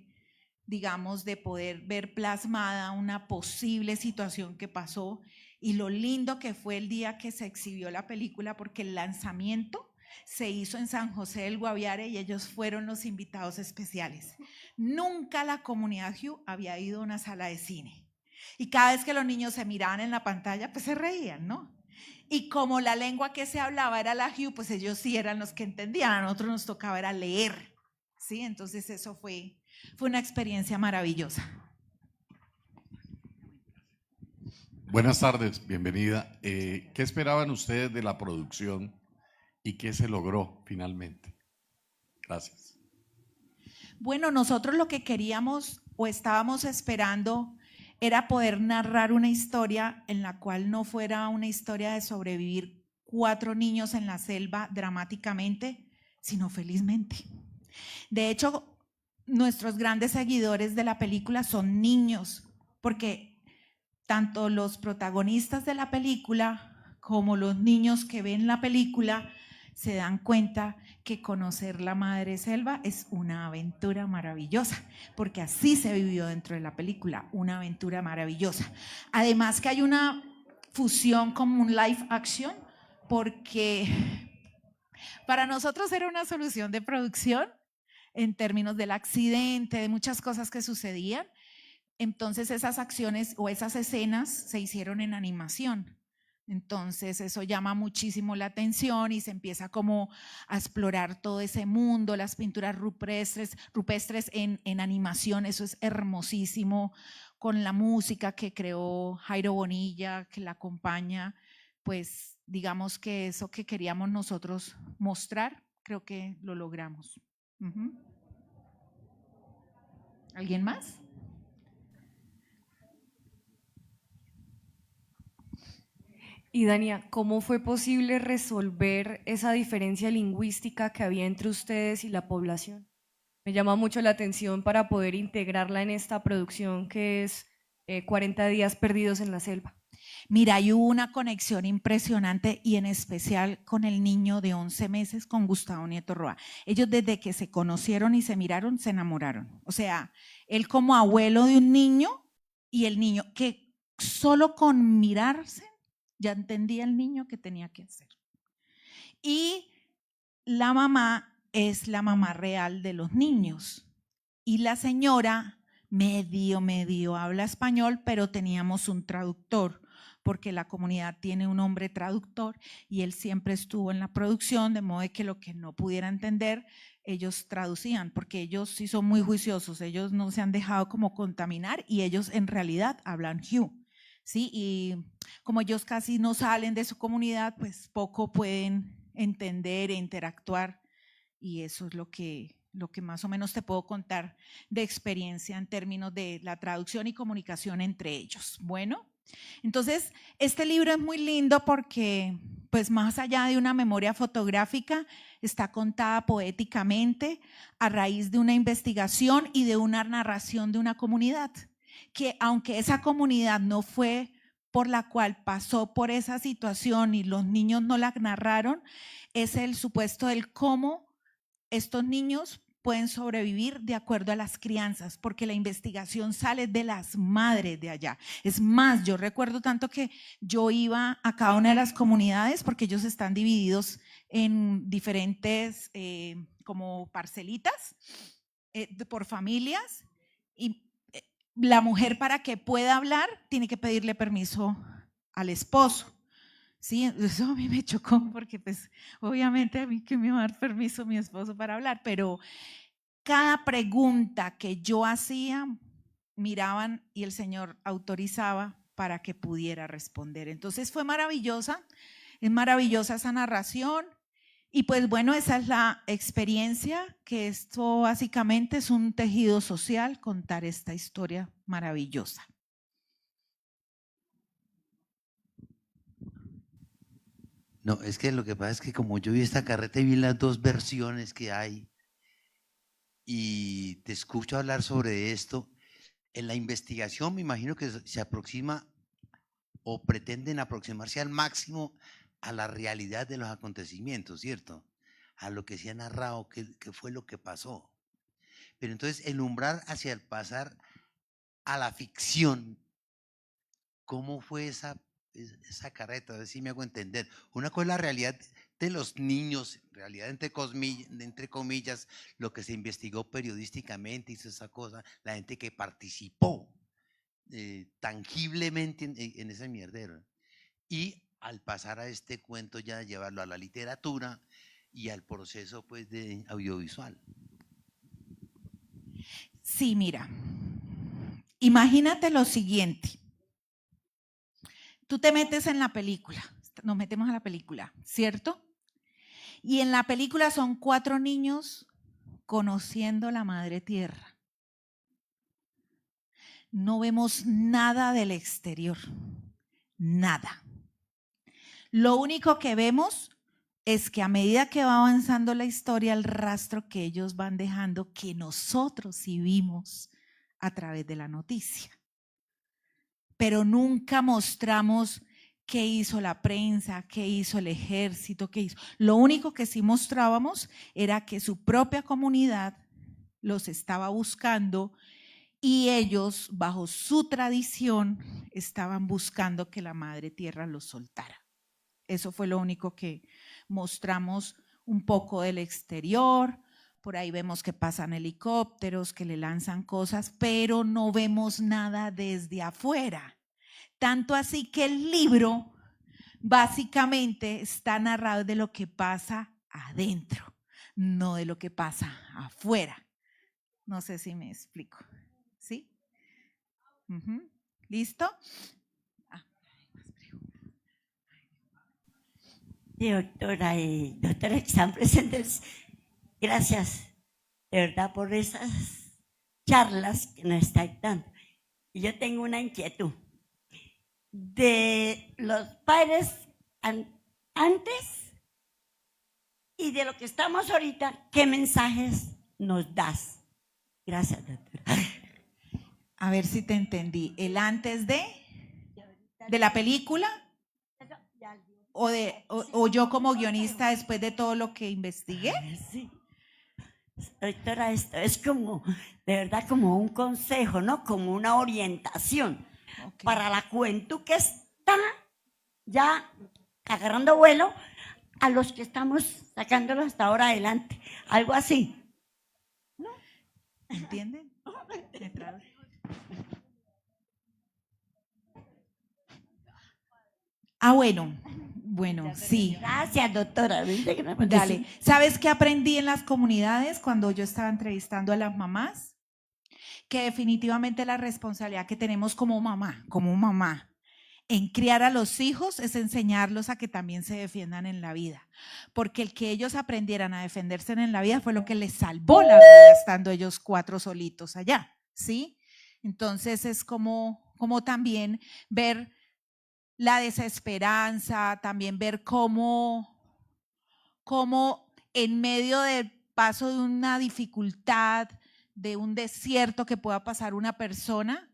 digamos, de poder ver plasmada una posible situación que pasó, y lo lindo que fue el día que se exhibió la película, porque el lanzamiento se hizo en San José del Guaviare y ellos fueron los invitados especiales. Nunca la comunidad Hugh había ido a una sala de cine, y cada vez que los niños se miraban en la pantalla, pues se reían, ¿no? Y como la lengua que se hablaba era la Hugh, pues ellos sí eran los que entendían, a nosotros nos tocaba era leer, ¿sí? Entonces eso fue una experiencia maravillosa. Buenas tardes, bienvenida. ¿Qué esperaban ustedes de la producción y qué se logró finalmente? Gracias. Bueno, nosotros lo que queríamos o estábamos esperando era poder narrar una historia en la cual no fuera una historia de sobrevivir 4 niños en la selva dramáticamente, sino felizmente. De hecho, nuestros grandes seguidores de la película son niños, porque tanto los protagonistas de la película como los niños que ven la película se dan cuenta que conocer la madre selva es una aventura maravillosa, porque así se vivió dentro de la película, una aventura maravillosa. Además que hay una fusión como un live action, porque para nosotros era una solución de producción en términos del accidente, de muchas cosas que sucedían. Entonces esas acciones o esas escenas se hicieron en animación. Entonces eso llama muchísimo la atención y se empieza como a explorar todo ese mundo, las pinturas rupestres en animación, eso es hermosísimo, con la música que creó Jairo Bonilla, que la acompaña, pues digamos que eso que queríamos nosotros mostrar, creo que lo logramos. ¿Alguien más? Y Dania, ¿cómo fue posible resolver esa diferencia lingüística que había entre ustedes y la población? Me llama mucho la atención para poder integrarla en esta producción que es 40 días perdidos en la selva. Mira, hay una conexión impresionante y en especial con el niño de 11 meses, con Gustavo Nieto Roa. Ellos desde que se conocieron y se miraron, se enamoraron. O sea, él como abuelo de un niño y el niño que solo con mirarse ya entendía el niño qué tenía que hacer. Y la mamá es la mamá real de los niños. Y la señora medio habla español, pero teníamos un traductor, porque la comunidad tiene un hombre traductor y él siempre estuvo en la producción, de modo que lo que no pudiera entender, ellos traducían, porque ellos sí son muy juiciosos, ellos no se han dejado como contaminar y ellos en realidad hablan Hu. ¿Sí? Y como ellos casi no salen de su comunidad, pues poco pueden entender e interactuar, y eso es lo que más o menos te puedo contar de experiencia en términos de la traducción y comunicación entre ellos. Bueno, entonces este libro es muy lindo porque pues más allá de una memoria fotográfica, está contada poéticamente a raíz de una investigación y de una narración de una comunidad, que aunque esa comunidad no fue por la cual pasó por esa situación y los niños no la narraron, es el supuesto del cómo estos niños pueden sobrevivir de acuerdo a las crianzas, porque la investigación sale de las madres de allá. Es más, yo recuerdo tanto que yo iba a cada una de las comunidades, porque ellos están divididos en diferentes como parcelitas por familias, y la mujer para que pueda hablar tiene que pedirle permiso al esposo. Sí, eso a mí me chocó porque pues obviamente a mí que me va a dar permiso mi esposo para hablar, pero cada pregunta que yo hacía miraban y el Señor autorizaba para que pudiera responder. Entonces fue maravillosa, es maravillosa esa narración. Y pues bueno, esa es la experiencia, que esto básicamente es un tejido social, contar esta historia maravillosa. No, es que lo que pasa es que como yo vi esta carreta y vi las dos versiones que hay y te escucho hablar sobre esto, en la investigación me imagino que se aproxima o pretenden aproximarse al máximo a la realidad de los acontecimientos, ¿cierto? A lo que se ha narrado, qué fue lo que pasó. Pero entonces el umbral hacia el pasar a la ficción, ¿cómo fue esa carreta? A ver si me hago entender. Una cosa es la realidad de los niños, realidad entre comillas, lo que se investigó periodísticamente, hizo esa cosa, la gente que participó tangiblemente en ese mierdero. Y al pasar a este cuento ya de llevarlo a la literatura y al proceso pues de audiovisual. Sí, mira, imagínate lo siguiente. Tú te metes en la película, nos metemos a la película, ¿cierto? Y en la película son 4 niños conociendo la madre tierra. No vemos nada del exterior, nada. Lo único que vemos es que a medida que va avanzando la historia, el rastro que ellos van dejando, que nosotros sí vimos a través de la noticia. Pero nunca mostramos qué hizo la prensa, qué hizo el ejército, qué hizo. Lo único que sí mostrábamos era que su propia comunidad los estaba buscando y ellos, bajo su tradición, estaban buscando que la madre tierra los soltara. Eso fue lo único que mostramos un poco del exterior. Por ahí vemos que pasan helicópteros, que le lanzan cosas, pero no vemos nada desde afuera. Tanto así que el libro básicamente está narrado de lo que pasa adentro, no de lo que pasa afuera. No sé si me explico. ¿Sí? ¿Listo? Sí, doctora que están presentes, gracias de verdad por esas charlas que nos están dando. Y yo tengo una inquietud de los padres antes y de lo que estamos ahorita. ¿Qué mensajes nos das? Gracias, doctora. A ver si te entendí. ¿El antes de la película? ¿O yo como guionista después de todo lo que investigué? Sí. Doctora, esto es como, de verdad, como un consejo, ¿no? Como una orientación para la juventud que está ya agarrando vuelo, a los que estamos sacándolo hasta ahora adelante. Algo así. ¿No? ¿Entienden? Bueno, sí. Gracias, doctora. Dale. ¿Sabes qué aprendí en las comunidades cuando yo estaba entrevistando a las mamás? Que definitivamente la responsabilidad que tenemos como mamá, en criar a los hijos es enseñarlos a que también se defiendan en la vida. Porque el que ellos aprendieran a defenderse en la vida fue lo que les salvó la vida estando ellos 4 solitos allá, ¿sí? Entonces es como también ver la desesperanza, también ver cómo en medio del paso de una dificultad, de un desierto que pueda pasar una persona,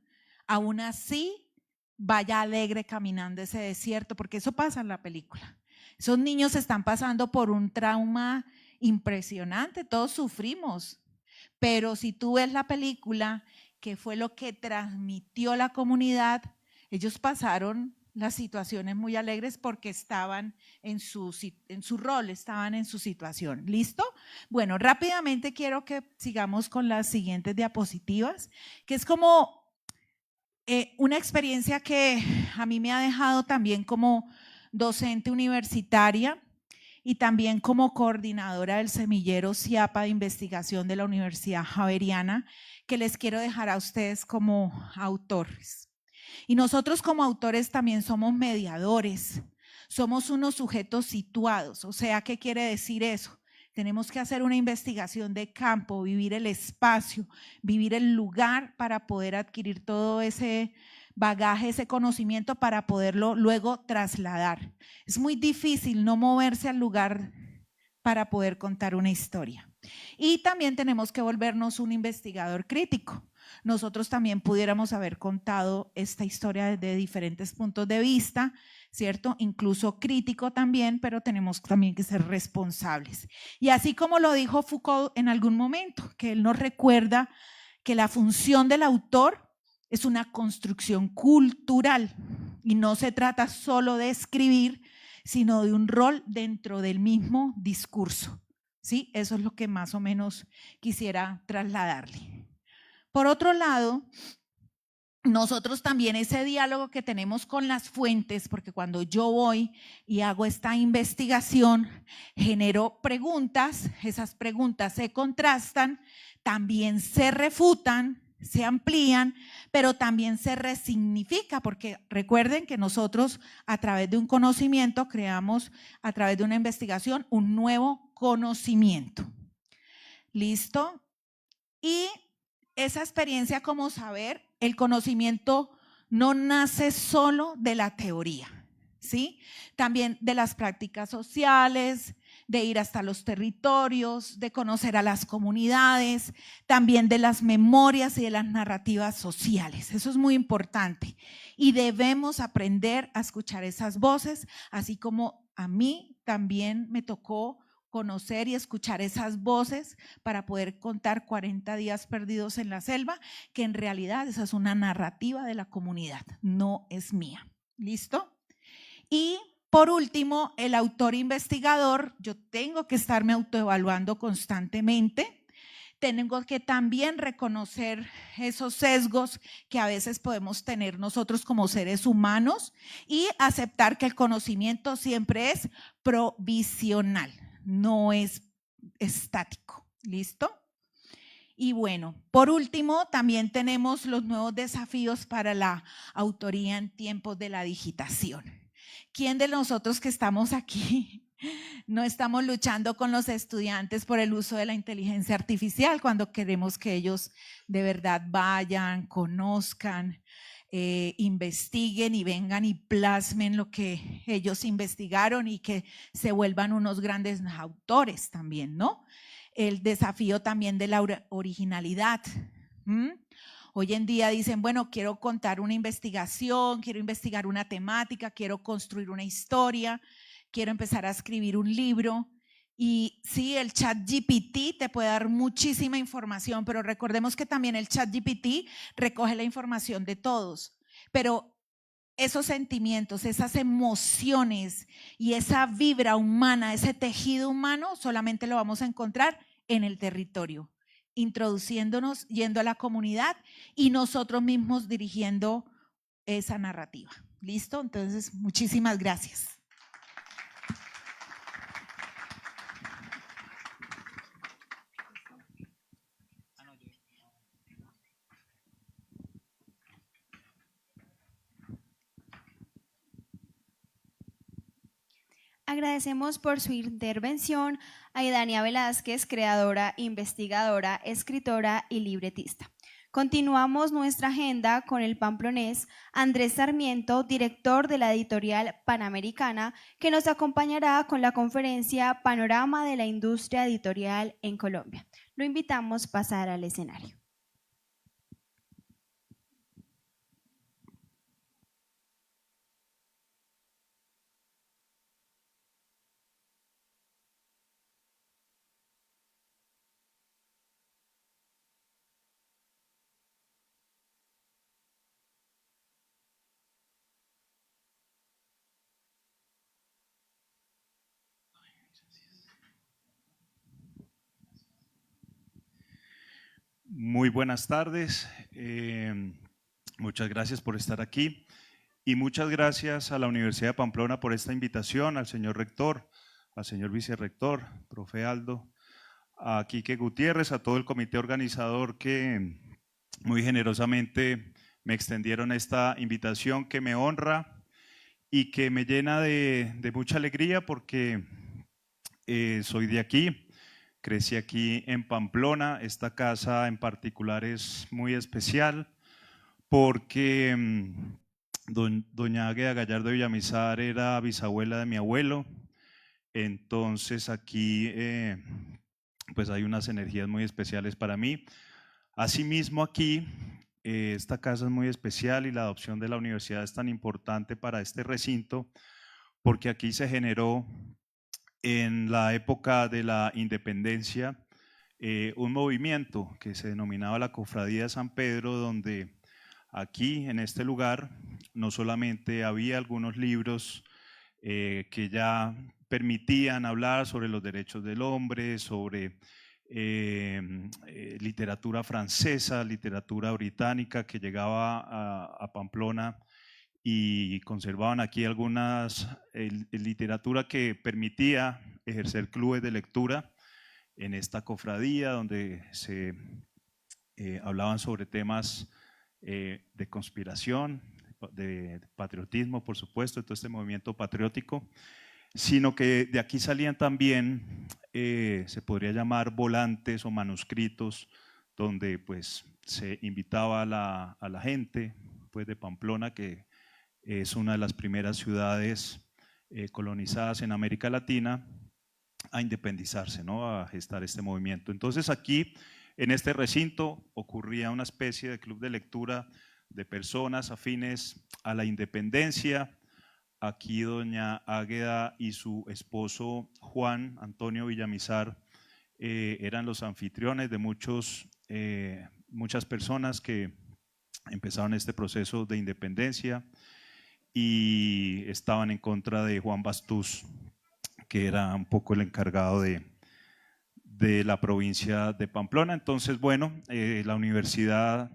aún así vaya alegre caminando ese desierto, porque eso pasa en la película. Esos niños están pasando por un trauma impresionante, todos sufrimos, pero si tú ves la película, que fue lo que transmitió la comunidad, ellos pasaron las situaciones muy alegres porque estaban en su rol, estaban en su situación. ¿Listo? Bueno, rápidamente quiero que sigamos con las siguientes diapositivas, que es como una experiencia que a mí me ha dejado también como docente universitaria y también como coordinadora del semillero CIAPA de investigación de la Universidad Javeriana, que les quiero dejar a ustedes como autores. Y nosotros como autores también somos mediadores, somos unos sujetos situados. O sea, ¿qué quiere decir eso? Tenemos que hacer una investigación de campo, vivir el espacio, vivir el lugar para poder adquirir todo ese bagaje, ese conocimiento para poderlo luego trasladar. Es muy difícil no moverse al lugar para poder contar una historia. Y también tenemos que volvernos un investigador crítico. Nosotros también pudiéramos haber contado esta historia desde diferentes puntos de vista, ¿cierto? Incluso crítico también, pero tenemos también que ser responsables. Y así como lo dijo Foucault en algún momento, que él nos recuerda que la función del autor es una construcción cultural y no se trata solo de escribir, sino de un rol dentro del mismo discurso. ¿Sí? Eso es lo que más o menos quisiera trasladarle. Por otro lado, nosotros también ese diálogo que tenemos con las fuentes, porque cuando yo voy y hago esta investigación, genero preguntas, esas preguntas se contrastan, también se refutan, se amplían, pero también se resignifica, porque recuerden que nosotros a través de un conocimiento creamos, a través de una investigación, un nuevo conocimiento. ¿Listo? Y esa experiencia como saber, el conocimiento no nace solo de la teoría, ¿sí? También de las prácticas sociales, de ir hasta los territorios, de conocer a las comunidades, también de las memorias y de las narrativas sociales. Eso es muy importante y debemos aprender a escuchar esas voces, así como a mí también me tocó conocer y escuchar esas voces para poder contar 40 días perdidos en la selva, que en realidad esa es una narrativa de la comunidad, no es mía. ¿Listo? Y por último, el autor investigador, yo tengo que estarme autoevaluando constantemente, tengo que también reconocer esos sesgos que a veces podemos tener nosotros como seres humanos y aceptar que el conocimiento siempre es provisional, no es estático. ¿Listo? Y bueno, por último, también tenemos los nuevos desafíos para la autoría en tiempos de la digitación. ¿Quién de nosotros que estamos aquí no estamos luchando con los estudiantes por el uso de la inteligencia artificial cuando queremos que ellos de verdad vayan, conozcan, investiguen y vengan y plasmen lo que ellos investigaron y que se vuelvan unos grandes autores también, ¿no? El desafío también de la originalidad. Hoy en día dicen, bueno, quiero contar una investigación, quiero investigar una temática, quiero construir una historia, quiero empezar a escribir un libro. Y sí, el ChatGPT te puede dar muchísima información, pero recordemos que también el ChatGPT recoge la información de todos. Pero esos sentimientos, esas emociones y esa vibra humana, ese tejido humano, solamente lo vamos a encontrar en el territorio, introduciéndonos, yendo a la comunidad y nosotros mismos dirigiendo esa narrativa. ¿Listo? Entonces, muchísimas gracias. Agradecemos por su intervención a Idania Velázquez, creadora, investigadora, escritora y libretista. Continuamos nuestra agenda con el pamplonés Andrés Sarmiento, director de la editorial Panamericana, que nos acompañará con la conferencia Panorama de la Industria Editorial en Colombia. Lo invitamos a pasar al escenario. Muy buenas tardes, muchas gracias por estar aquí y muchas gracias a la Universidad de Pamplona por esta invitación, al señor rector, al señor vicerrector, profe Aldo, a Quique Gutiérrez, a todo el comité organizador que muy generosamente me extendieron esta invitación que me honra y que me llena de mucha alegría porque soy de aquí. Crecí aquí en Pamplona. Esta casa en particular es muy especial porque doña Águeda Gallardo Villamizar era bisabuela de mi abuelo. Entonces aquí pues hay unas energías muy especiales para mí. Asimismo aquí esta casa es muy especial y la adopción de la universidad es tan importante para este recinto porque aquí se generó en la época de la independencia, un movimiento que se denominaba la Cofradía de San Pedro, donde aquí en este lugar no solamente había algunos libros que ya permitían hablar sobre los derechos del hombre, sobre literatura francesa, literatura británica que llegaba a Pamplona, y conservaban aquí algunas literatura que permitía ejercer clubes de lectura en esta cofradía donde se hablaban sobre temas de conspiración, de patriotismo, por supuesto, de todo este movimiento patriótico, sino que de aquí salían también, se podría llamar volantes o manuscritos, donde pues se invitaba a la gente pues, de Pamplona, que es una de las primeras ciudades colonizadas en América Latina, a independizarse, ¿no? A gestar este movimiento. Entonces aquí, en este recinto, ocurría una especie de club de lectura de personas afines a la independencia. Aquí doña Águeda y su esposo Juan Antonio Villamizar eran los anfitriones de muchas personas que empezaron este proceso de independencia y estaban en contra de Juan Bastús, que era un poco el encargado de la provincia de Pamplona. Entonces, bueno, la universidad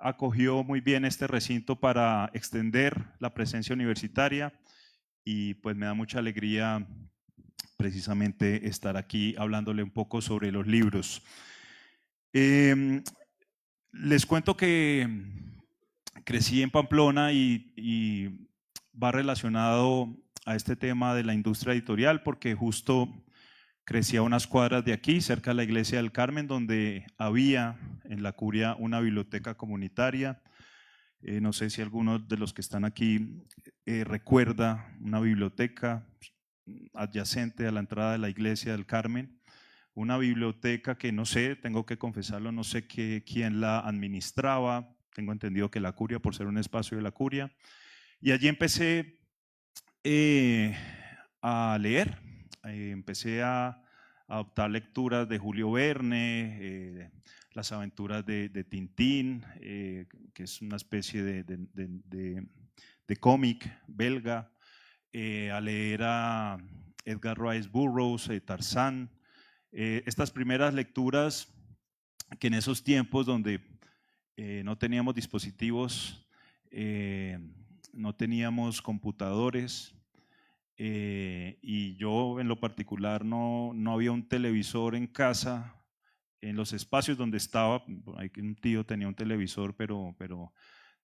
acogió muy bien este recinto para extender la presencia universitaria y pues me da mucha alegría precisamente estar aquí hablándole un poco sobre los libros. Les cuento que crecí en Pamplona y va relacionado a este tema de la industria editorial porque justo crecí a unas cuadras de aquí, cerca de la Iglesia del Carmen, donde había en la curia una biblioteca comunitaria. No sé si alguno de los que están aquí recuerda una biblioteca adyacente a la entrada de la Iglesia del Carmen. Una biblioteca que no sé, tengo que confesarlo, no sé quién la administraba. Tengo entendido que la curia, por ser un espacio de la curia. Y allí empecé a leer. Empecé a adoptar lecturas de Julio Verne, las aventuras de Tintín, que es una especie de cómic belga, a leer a Edgar Rice Burroughs, Tarzán. Estas primeras lecturas que en esos tiempos donde no teníamos dispositivos, no teníamos computadores, y yo en lo particular no había un televisor en casa, en los espacios donde estaba. Un tío tenía un televisor, pero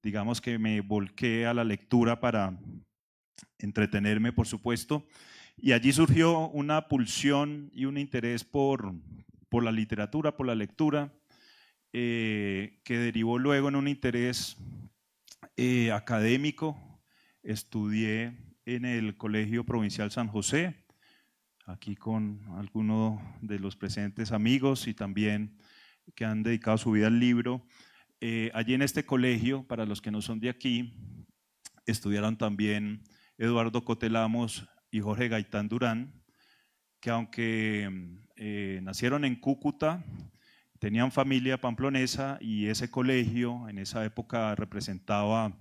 digamos que me volqué a la lectura para entretenerme, por supuesto, y allí surgió una pulsión y un interés por la literatura, por la lectura, que derivó luego en un interés académico. Estudié en el Colegio Provincial San José, aquí con algunos de los presentes amigos y también que han dedicado su vida al libro. Allí en este colegio, para los que no son de aquí, estudiaron también Eduardo Cotelamos y Jorge Gaitán Durán, que aunque nacieron en Cúcuta, tenían familia pamplonesa y ese colegio en esa época representaba,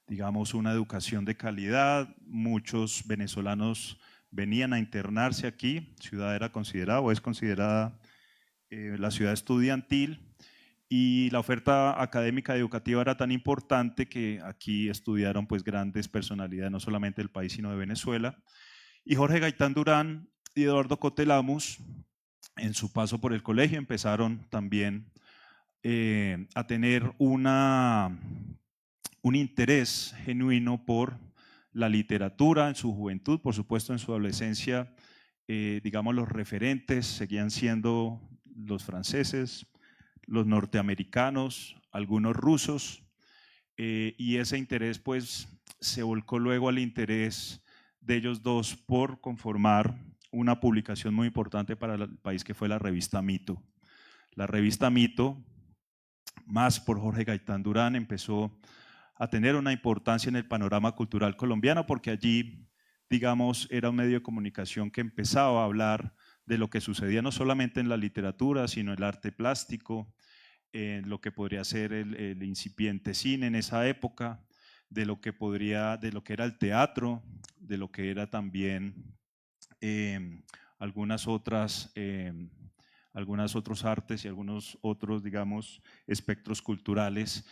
digamos, una educación de calidad. Muchos venezolanos venían a internarse aquí. Ciudad era considerada o es considerada la ciudad estudiantil, y la oferta académica y educativa era tan importante que aquí estudiaron pues grandes personalidades, no solamente del país sino de Venezuela. Y Jorge Gaitán Durán y Eduardo Cotelamos, en su paso por el colegio, empezaron también a tener un interés genuino por la literatura en su juventud. Por supuesto, en su adolescencia, digamos, los referentes seguían siendo los franceses, los norteamericanos, algunos rusos, y ese interés pues se volcó luego al interés de ellos dos por conformar una publicación muy importante para el país, que fue la revista Mito. La revista Mito, más por Jorge Gaitán Durán, empezó a tener una importancia en el panorama cultural colombiano, porque allí, digamos, era un medio de comunicación que empezaba a hablar de lo que sucedía no solamente en la literatura, sino en el arte plástico, en lo que podría ser el incipiente cine en esa época, de lo que era el teatro, de lo que era también algunos otros artes y algunos otros, digamos, espectros culturales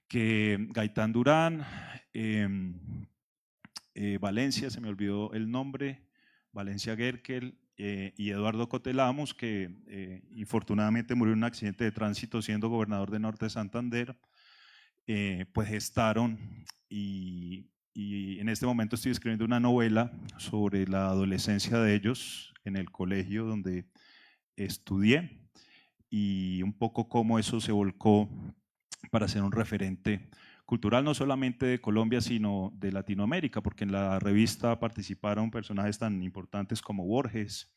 que Gaitán Durán, Valencia, se me olvidó el nombre, Valencia Gerkel, y Eduardo Cotelamos, que infortunadamente murió en un accidente de tránsito siendo gobernador de Norte de Santander, pues gestaron, y en este momento estoy escribiendo una novela sobre la adolescencia de ellos en el colegio donde estudié, y un poco cómo eso se volcó para ser un referente cultural no solamente de Colombia, sino de Latinoamérica, porque en la revista participaron personajes tan importantes como Borges,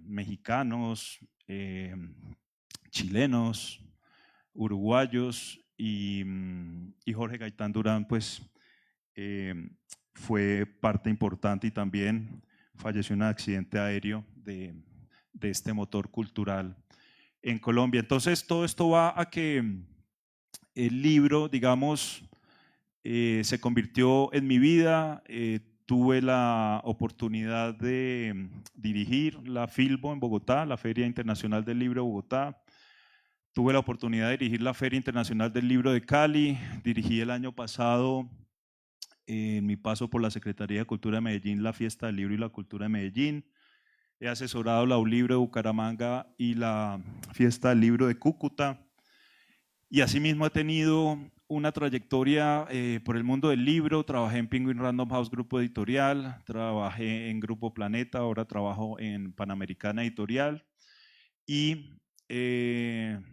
mexicanos, chilenos, uruguayos y Jorge Gaitán Durán, pues fue parte importante y también falleció en un accidente aéreo de este motor cultural en Colombia. Entonces todo esto va a que el libro, digamos, se convirtió en mi vida. Tuve la oportunidad de dirigir la Filbo en Bogotá, la Feria Internacional del Libro de Bogotá. Tuve la oportunidad de dirigir la Feria Internacional del Libro de Cali. Dirigí el año pasado, en mi paso por la Secretaría de Cultura de Medellín, la Fiesta del Libro y la Cultura de Medellín. He asesorado la ULibro de Bucaramanga y la Fiesta del Libro de Cúcuta. Y asimismo he tenido una trayectoria por el mundo del libro. Trabajé en Penguin Random House Grupo Editorial, trabajé en Grupo Planeta, ahora trabajo en Panamericana Editorial. Y en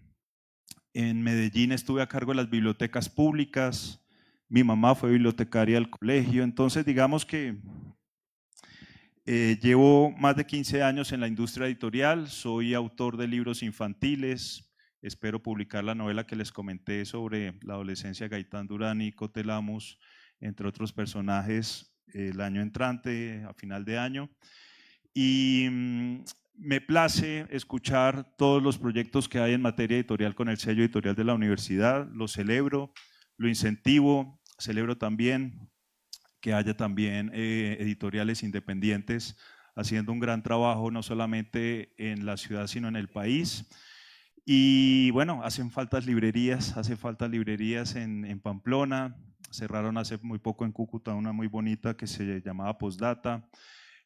Medellín estuve a cargo de las bibliotecas públicas. Mi mamá fue bibliotecaria del colegio. Entonces, digamos que llevo más de 15 años en la industria editorial. Soy autor de libros infantiles. Espero publicar la novela que les comenté sobre la adolescencia de Gaitán Durán y Cotelamus, entre otros personajes, el año entrante, a final de año. Y me place escuchar todos los proyectos que hay en materia editorial con el sello editorial de la universidad. Lo celebro, lo incentivo. Celebro también que haya también editoriales independientes haciendo un gran trabajo, no solamente en la ciudad, sino en el país. Y bueno, hacen falta librerías en Pamplona. Cerraron hace muy poco en Cúcuta una muy bonita que se llamaba Postdata.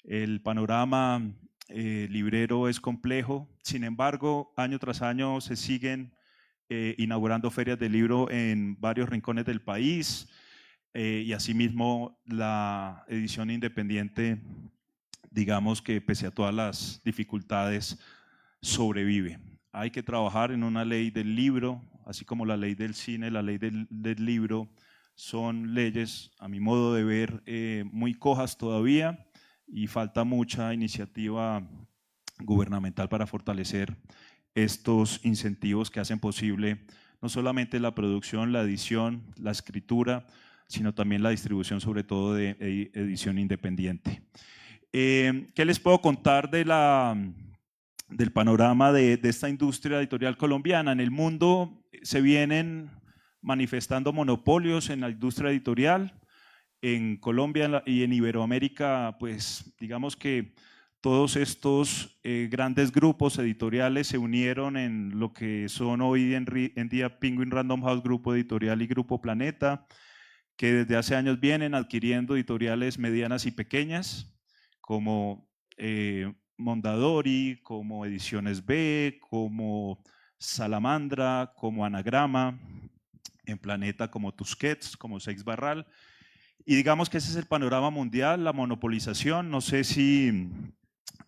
El panorama librero es complejo, sin embargo, año tras año se siguen inaugurando ferias de libro en varios rincones del país, y asimismo la edición independiente, digamos que pese a todas las dificultades, sobrevive. Hay que trabajar en una ley del libro, así como la ley del cine, la ley del libro, son leyes, a mi modo de ver, muy cojas todavía, y falta mucha iniciativa gubernamental para fortalecer estos incentivos que hacen posible no solamente la producción, la edición, la escritura, sino también la distribución, sobre todo de edición independiente. ¿Qué les puedo contar del panorama de esta industria editorial colombiana? En el mundo se vienen manifestando monopolios en la industria editorial. En Colombia y en Iberoamérica, pues digamos que todos estos grandes grupos editoriales se unieron en lo que son hoy en día Penguin Random House Grupo Editorial y Grupo Planeta, que desde hace años vienen adquiriendo editoriales medianas y pequeñas, como Mondadori, como Ediciones B, como Salamandra, como Anagrama, en Planeta como Tusquets, como Seix Barral. Y digamos que ese es el panorama mundial, la monopolización. No sé si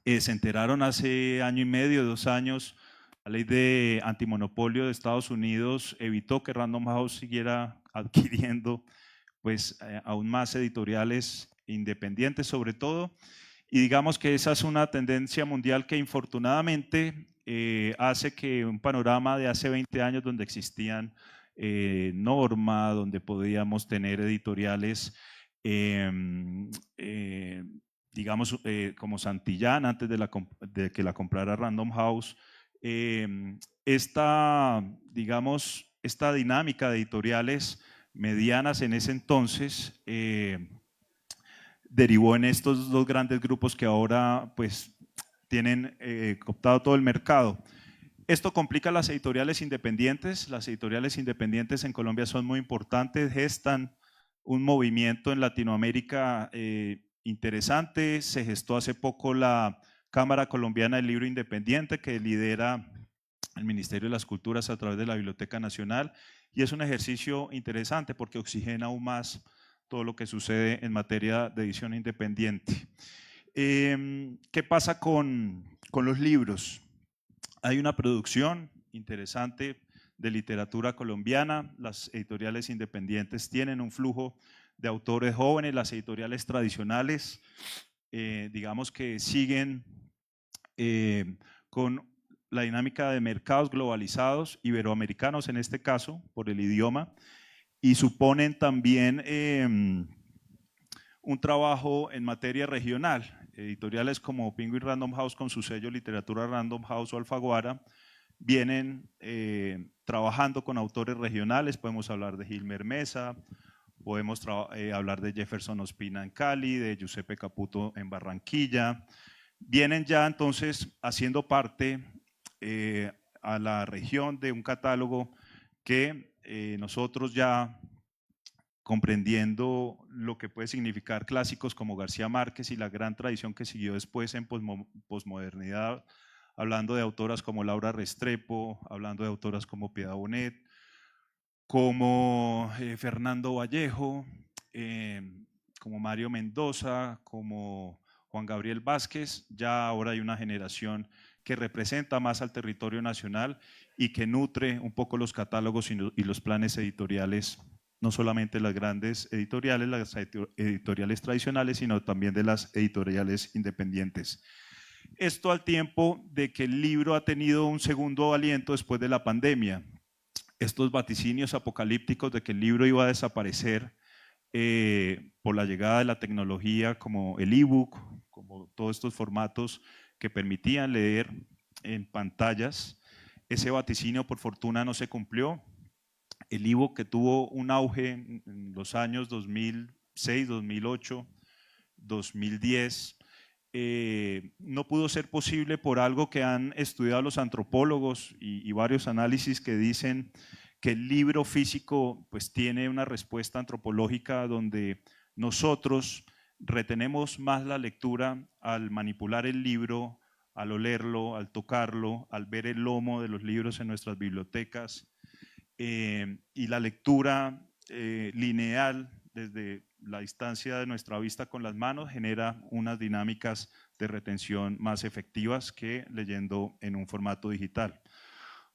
se enteraron hace año y medio, 2 años, la ley de antimonopolio de Estados Unidos evitó que Random House siguiera adquiriendo pues, aún más editoriales independientes sobre todo. Y digamos que esa es una tendencia mundial que infortunadamente hace que un panorama de hace 20 años donde existían Norma, donde podíamos tener editoriales digamos como Santillán antes de que la comprara Random House. Esta dinámica de editoriales medianas en ese entonces derivó en estos 2 grandes grupos que ahora pues tienen cooptado todo el mercado. Esto complica las editoriales independientes. Las editoriales independientes en Colombia son muy importantes, gestan un movimiento en Latinoamérica interesante. Se gestó hace poco la Cámara Colombiana del Libro Independiente, que lidera el Ministerio de las Culturas a través de la Biblioteca Nacional, y es un ejercicio interesante porque oxigena aún más todo lo que sucede en materia de edición independiente. ¿Qué pasa con los libros? Hay una producción interesante de literatura colombiana. Las editoriales independientes tienen un flujo de autores jóvenes, las editoriales tradicionales, digamos que siguen con la dinámica de mercados globalizados, iberoamericanos en este caso, por el idioma, y suponen también un trabajo en materia regional. Editoriales como Penguin Random House con su sello Literatura Random House o Alfaguara vienen trabajando con autores regionales. Podemos hablar de Gilmer Mesa, podemos hablar de Jefferson Ospina en Cali, de Giuseppe Caputo en Barranquilla. Vienen ya entonces haciendo parte a la región de un catálogo que nosotros ya, comprendiendo lo que puede significar clásicos como García Márquez y la gran tradición que siguió después en posmodernidad, hablando de autoras como Laura Restrepo, hablando de autoras como Piedad Bonet, como Fernando Vallejo, como Mario Mendoza, como Juan Gabriel Vázquez. Ya ahora hay una generación que representa más al territorio nacional y que nutre un poco los catálogos y los planes editoriales, no solamente las grandes editoriales, las editoriales tradicionales, sino también de las editoriales independientes. Esto al tiempo de que el libro ha tenido un segundo aliento después de la pandemia. Estos vaticinios apocalípticos de que el libro iba a desaparecer por la llegada de la tecnología como el ebook, como todos estos formatos que permitían leer en pantallas. Ese vaticinio por fortuna no se cumplió. El ebook, que tuvo un auge en los años 2006, 2008, 2010, no pudo ser posible por algo que han estudiado los antropólogos y varios análisis que dicen que el libro físico pues tiene una respuesta antropológica donde nosotros retenemos más la lectura al manipular el libro, al olerlo, al tocarlo, al ver el lomo de los libros en nuestras bibliotecas, y la lectura lineal desde la distancia de nuestra vista con las manos genera unas dinámicas de retención más efectivas que leyendo en un formato digital.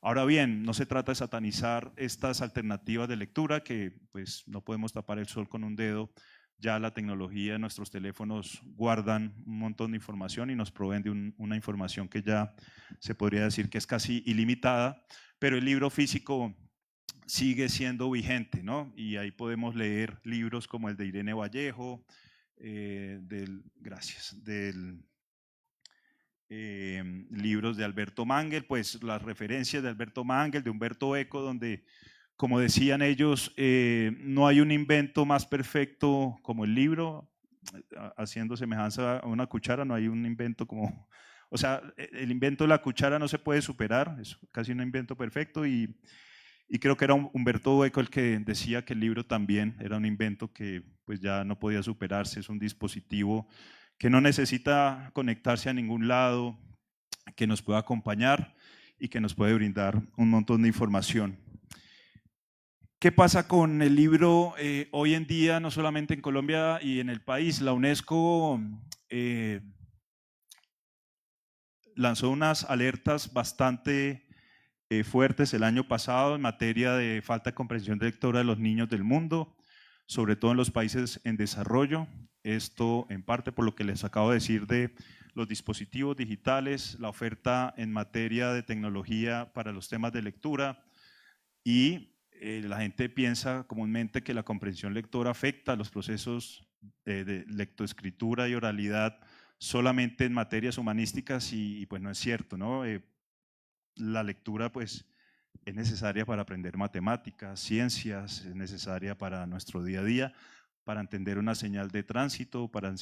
Ahora bien, no se trata de satanizar estas alternativas de lectura, que pues no podemos tapar el sol con un dedo. Ya la tecnología de nuestros teléfonos guardan un montón de información y nos proveen de una información que ya se podría decir que es casi ilimitada, pero el libro físico sigue siendo vigente, ¿no? Y ahí podemos leer libros como el de Irene Vallejo, libros de Alberto Mangel, pues las referencias de Alberto Mangel, de Humberto Eco, donde, como decían ellos, no hay un invento más perfecto como el libro, haciendo semejanza a una cuchara, no hay un invento como, o sea, el invento de la cuchara no se puede superar, es casi un invento perfecto, y creo que era Humberto Eco el que decía que el libro también era un invento que pues ya no podía superarse, es un dispositivo que no necesita conectarse a ningún lado, que nos puede acompañar y que nos puede brindar un montón de información. ¿Qué pasa con el libro hoy en día, no solamente en Colombia y en el país? La UNESCO lanzó unas alertas bastante fuertes el año pasado en materia de falta de comprensión lectora de los niños del mundo, sobre todo en los países en desarrollo. Esto en parte por lo que les acabo de decir de los dispositivos digitales, la oferta en materia de tecnología para los temas de lectura, y la gente piensa comúnmente que la comprensión lectora afecta a los procesos de lectoescritura y oralidad solamente en materias humanísticas, y pues no es cierto, ¿no? La lectura pues es necesaria para aprender matemáticas, ciencias, es necesaria para nuestro día a día, para entender una señal de tránsito, para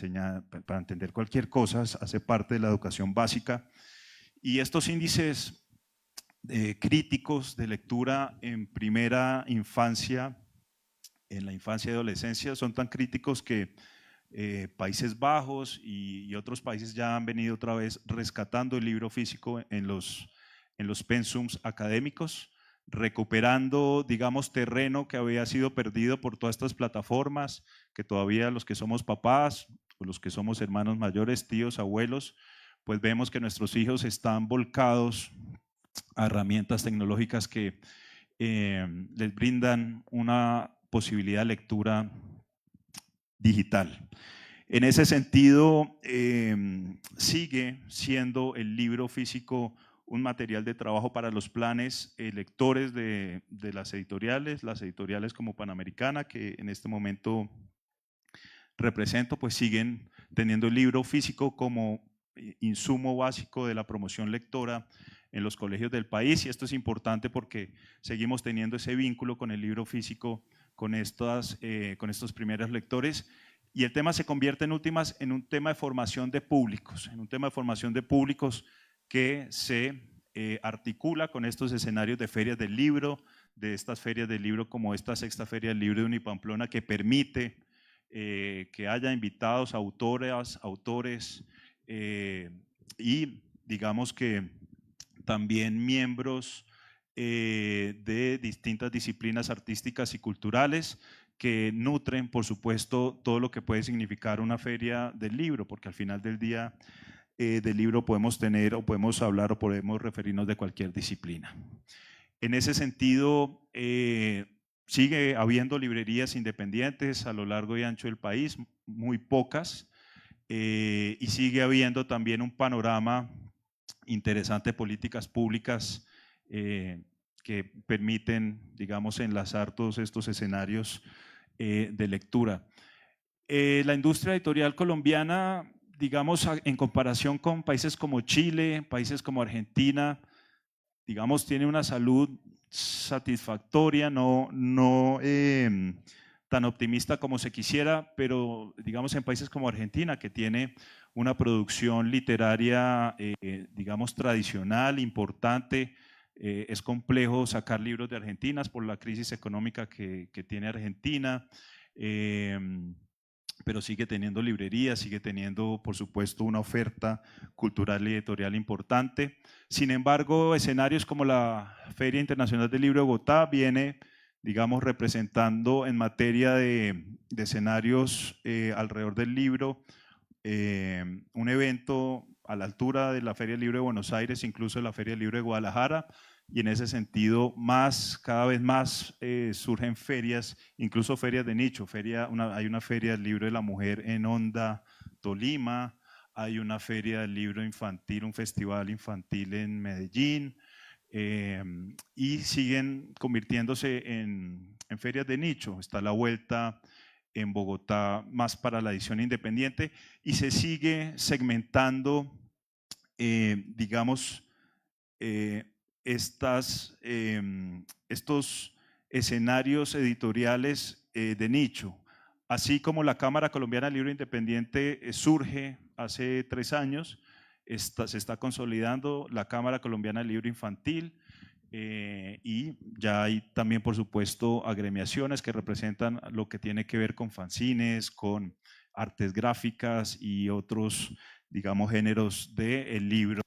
entender cualquier cosa, hace parte de la educación básica. Y estos índices críticos de lectura en primera infancia, en la infancia y adolescencia, son tan críticos que Países Bajos y otros países ya han venido otra vez rescatando el libro físico en los pensums académicos, recuperando, digamos, terreno que había sido perdido por todas estas plataformas, que todavía los que somos papás, o los que somos hermanos mayores, tíos, abuelos, pues vemos que nuestros hijos están volcados a herramientas tecnológicas que les brindan una posibilidad de lectura digital. En ese sentido, sigue siendo el libro físico un material de trabajo para los planes lectores de las editoriales como Panamericana, que en este momento represento, pues siguen teniendo el libro físico como insumo básico de la promoción lectora en los colegios del país, y esto es importante porque seguimos teniendo ese vínculo con el libro físico, con estos primeros lectores, y el tema se convierte en últimas en un tema de formación de públicos, que se articula con estos escenarios de ferias del libro, de estas ferias del libro como esta sexta feria del libro de Unipamplona, que permite que haya invitados, autoras, autores y digamos que también miembros de distintas disciplinas artísticas y culturales que nutren, por supuesto, todo lo que puede significar una feria del libro, porque al final del día del libro podemos tener o podemos hablar o podemos referirnos de cualquier disciplina. En ese sentido, sigue habiendo librerías independientes a lo largo y ancho del país, muy pocas, y sigue habiendo también un panorama interesante de políticas públicas que permiten, digamos, enlazar todos estos escenarios de lectura. La industria editorial colombiana, digamos, en comparación con países como Chile, países como Argentina, digamos, tiene una salud satisfactoria, no tan optimista como se quisiera, pero digamos en países como Argentina, que tiene una producción literaria, digamos, tradicional, importante, es complejo sacar libros de Argentina por la crisis económica que tiene Argentina, pero sigue teniendo librerías, sigue teniendo, por supuesto, una oferta cultural y editorial importante. Sin embargo, escenarios como la Feria Internacional del Libro de Bogotá viene, digamos, representando en materia de escenarios alrededor del libro, un evento a la altura de la Feria del Libro de Buenos Aires, incluso de la Feria del Libro de Guadalajara, y en ese sentido cada vez más surgen ferias, incluso ferias de nicho. Hay una feria del libro de la mujer en Honda, Tolima, hay una feria del libro infantil, un festival infantil en Medellín, y siguen convirtiéndose en ferias de nicho. Está la vuelta en Bogotá más para la edición independiente, y se sigue segmentando, digamos, estos escenarios editoriales de nicho. Así como la Cámara Colombiana del Libro Independiente surge hace 3 años, se está consolidando la Cámara Colombiana del Libro Infantil, y ya hay también, por supuesto, agremiaciones que representan lo que tiene que ver con fanzines, con artes gráficas y otros, digamos, géneros del libro,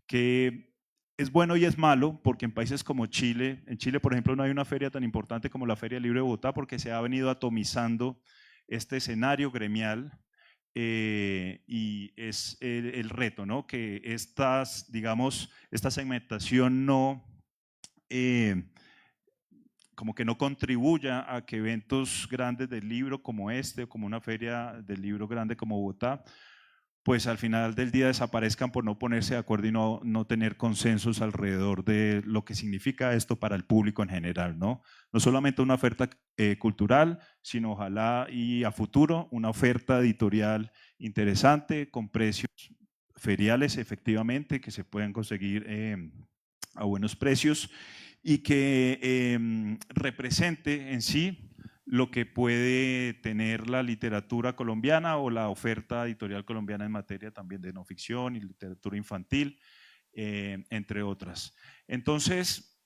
que es bueno y es malo, porque en países como Chile, en Chile, por ejemplo, no hay una feria tan importante como la Feria del Libro de Bogotá, porque se ha venido atomizando este escenario gremial, y es el reto, ¿no? Que esta segmentación como que no contribuya a que eventos grandes del libro como este, o como una feria del libro grande como Bogotá, pues al final del día desaparezcan por no ponerse de acuerdo y no tener consensos alrededor de lo que significa esto para el público en general, ¿no? No solamente una oferta cultural, sino ojalá y a futuro una oferta editorial interesante, con precios feriales efectivamente, que se puedan conseguir a buenos precios, y que represente en sí lo que puede tener la literatura colombiana o la oferta editorial colombiana en materia también de no ficción y literatura infantil, entre otras. Entonces,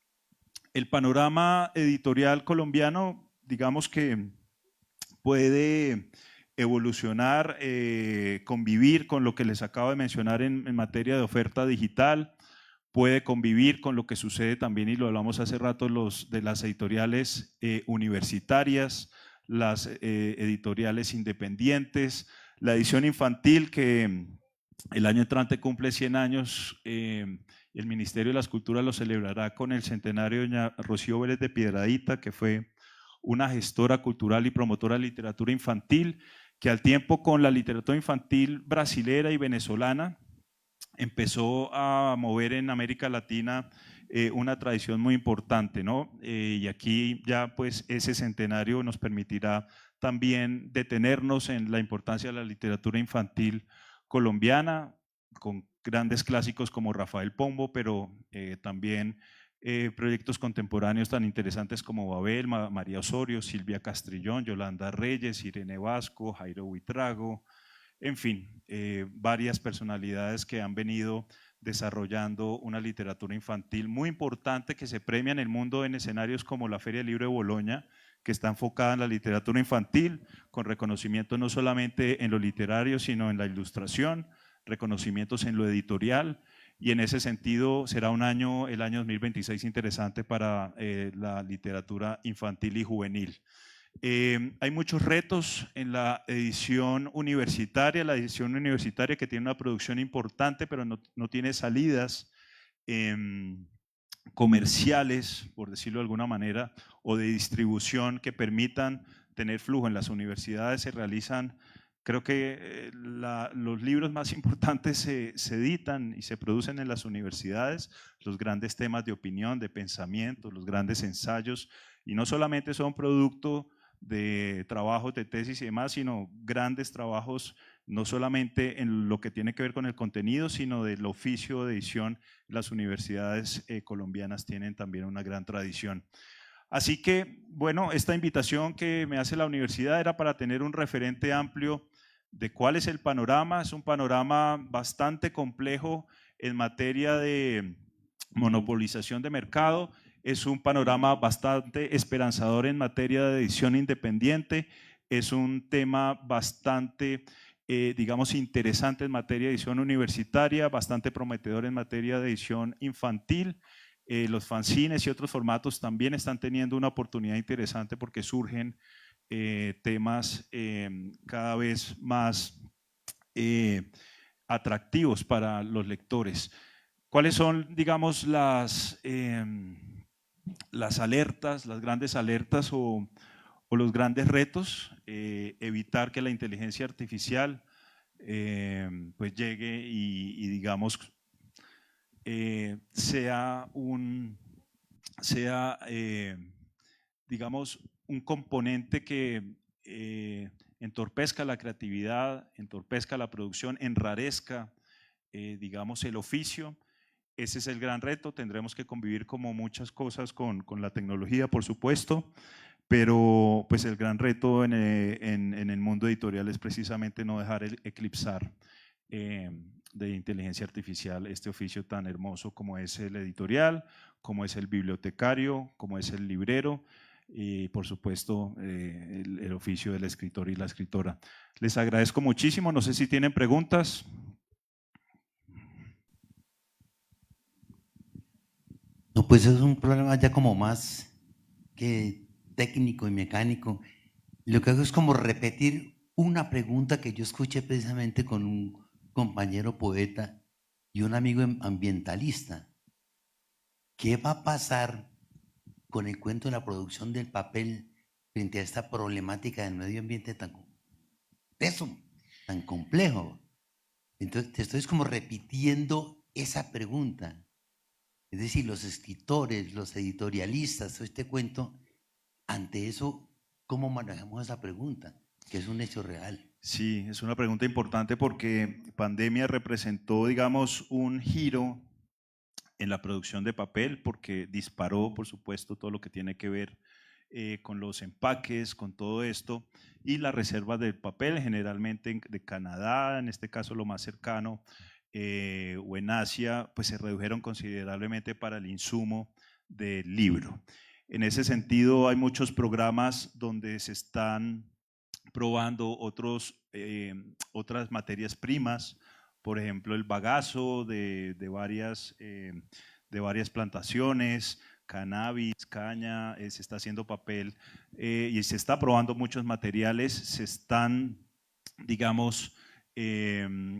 el panorama editorial colombiano, digamos que puede evolucionar, convivir con lo que les acabo de mencionar en materia de oferta digital, puede convivir con lo que sucede también, y lo hablamos hace rato, de las editoriales universitarias, las editoriales independientes, la edición infantil que el año entrante cumple 100 años, El Ministerio de las Culturas lo celebrará con el centenario de doña Rocío Vélez de Piedradita, que fue una gestora cultural y promotora de literatura infantil, que al tiempo con la literatura infantil brasilera y venezolana empezó a mover en América Latina una tradición muy importante, ¿no? Y aquí ya pues ese centenario nos permitirá también detenernos en la importancia de la literatura infantil colombiana, con grandes clásicos como Rafael Pombo, pero también proyectos contemporáneos tan interesantes como Babel, María Osorio, Silvia Castrillón, Yolanda Reyes, Irene Vasco, Jairo Buitrago, en fin, varias personalidades que han venido desarrollando una literatura infantil muy importante que se premia en el mundo en escenarios como la Feria del Libro de Boloña, que está enfocada en la literatura infantil, con reconocimiento no solamente en lo literario, sino en la ilustración, reconocimientos en lo editorial, y en ese sentido será un año, el año 2026, interesante para la literatura infantil y juvenil. Hay muchos retos en la edición universitaria, que tiene una producción importante, pero no tiene salidas comerciales, por decirlo de alguna manera, o de distribución que permitan tener flujo. En las universidades se realizan, creo que los libros más importantes se editan y se producen en las universidades, los grandes temas de opinión, de pensamiento, los grandes ensayos, y no solamente son producto de trabajos de tesis y demás, sino grandes trabajos no solamente en lo que tiene que ver con el contenido, sino del oficio de edición. Las universidades colombianas tienen también una gran tradición. Así que, bueno, esta invitación que me hace la universidad era para tener un referente amplio de cuál es el panorama. Es un panorama bastante complejo en materia de monopolización de mercado. Es un panorama bastante esperanzador en materia de edición independiente. Es un tema bastante, digamos, interesante en materia de edición universitaria, bastante prometedor en materia de edición infantil. Los fanzines y otros formatos también están teniendo una oportunidad interesante porque surgen temas cada vez más atractivos para los lectores. ¿Cuáles son, digamos, las alertas, las grandes alertas o los grandes retos? Evitar que la inteligencia artificial pues llegue y digamos sea digamos un componente que entorpezca la creatividad, entorpezca la producción, enrarezca digamos el oficio. Ese es el gran reto. Tendremos que convivir como muchas cosas con la tecnología, por supuesto, pero pues el gran reto en el mundo editorial es precisamente no dejar eclipsar de inteligencia artificial este oficio tan hermoso como es el editorial, como es el bibliotecario, como es el librero y por supuesto el oficio del escritor y la escritora. Les agradezco muchísimo. No sé si tienen preguntas. No, pues es un problema ya como más que técnico y mecánico. Lo que hago es como repetir una pregunta que yo escuché precisamente con un compañero poeta y un amigo ambientalista. ¿Qué va a pasar con el cuento de la producción del papel frente a esta problemática del medio ambiente tan complejo? Entonces te estoy como repitiendo esa pregunta. Es decir, los escritores, los editorialistas, todo este cuento, ante eso, ¿cómo manejamos esa pregunta? Que es un hecho real. Sí, es una pregunta importante porque pandemia representó, digamos, un giro en la producción de papel porque disparó, por supuesto, todo lo que tiene que ver con los empaques, con todo esto, y las reservas del papel, generalmente de Canadá, en este caso lo más cercano, o en Asia, pues se redujeron considerablemente para el insumo del libro. En ese sentido, hay muchos programas donde se están probando otras materias primas, por ejemplo, el bagazo de varias plantaciones, cannabis, caña, se está haciendo papel y se está probando muchos materiales, se están, digamos,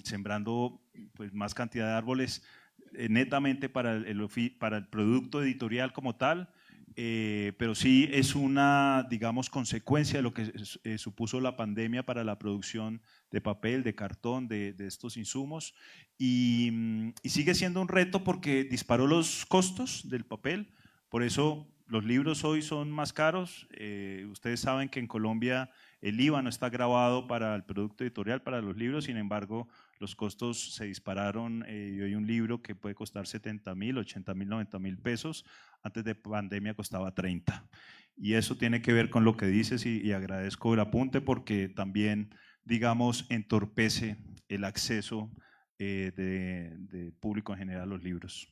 sembrando pues, más cantidad de árboles. netamente para para el producto editorial como tal, pero sí es una, digamos, consecuencia de lo que supuso la pandemia para la producción de papel, de cartón, de estos insumos, y sigue siendo un reto porque disparó los costos del papel, por eso los libros hoy son más caros. Ustedes saben que en Colombia el IVA no está grabado para el producto editorial, para los libros, sin embargo, los costos se dispararon y hoy un libro que puede costar 70.000, 80.000, 90.000 pesos, antes de pandemia costaba 30. Y eso tiene que ver con lo que dices y agradezco el apunte porque también, digamos, entorpece el acceso de público en general a los libros.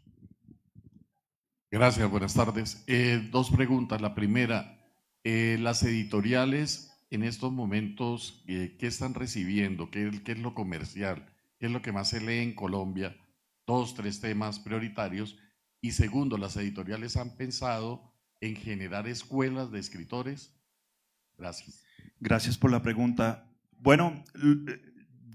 Gracias, buenas tardes. Dos preguntas. La primera, las editoriales en estos momentos, ¿qué están recibiendo? ¿Qué es lo comercial? ¿Qué es lo que más se lee en Colombia? 2, 3 temas prioritarios. Y segundo, ¿las editoriales han pensado en generar escuelas de escritores? Gracias. Gracias por la pregunta. Bueno,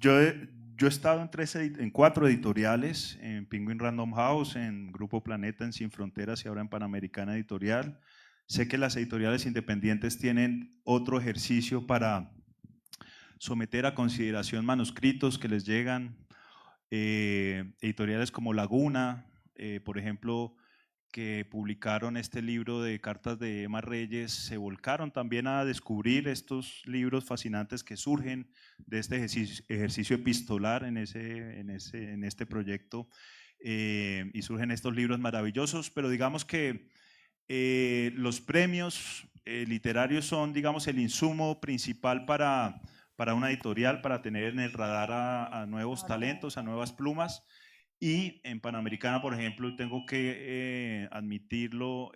yo he estado en 4 editoriales, en Penguin Random House, en Grupo Planeta, en Sin Fronteras y ahora en Panamericana Editorial. Sé que las editoriales independientes tienen otro ejercicio para someter a consideración manuscritos que les llegan. Editoriales como Laguna, por ejemplo, que publicaron este libro de cartas de Emma Reyes, se volcaron también a descubrir estos libros fascinantes que surgen de este ejercicio epistolar en este proyecto, y surgen estos libros maravillosos, pero digamos que los premios literarios son, digamos, el insumo principal para una editorial, para tener en el radar a nuevos talentos, a nuevas plumas. Y en Panamericana, por ejemplo, tengo que admitirlo,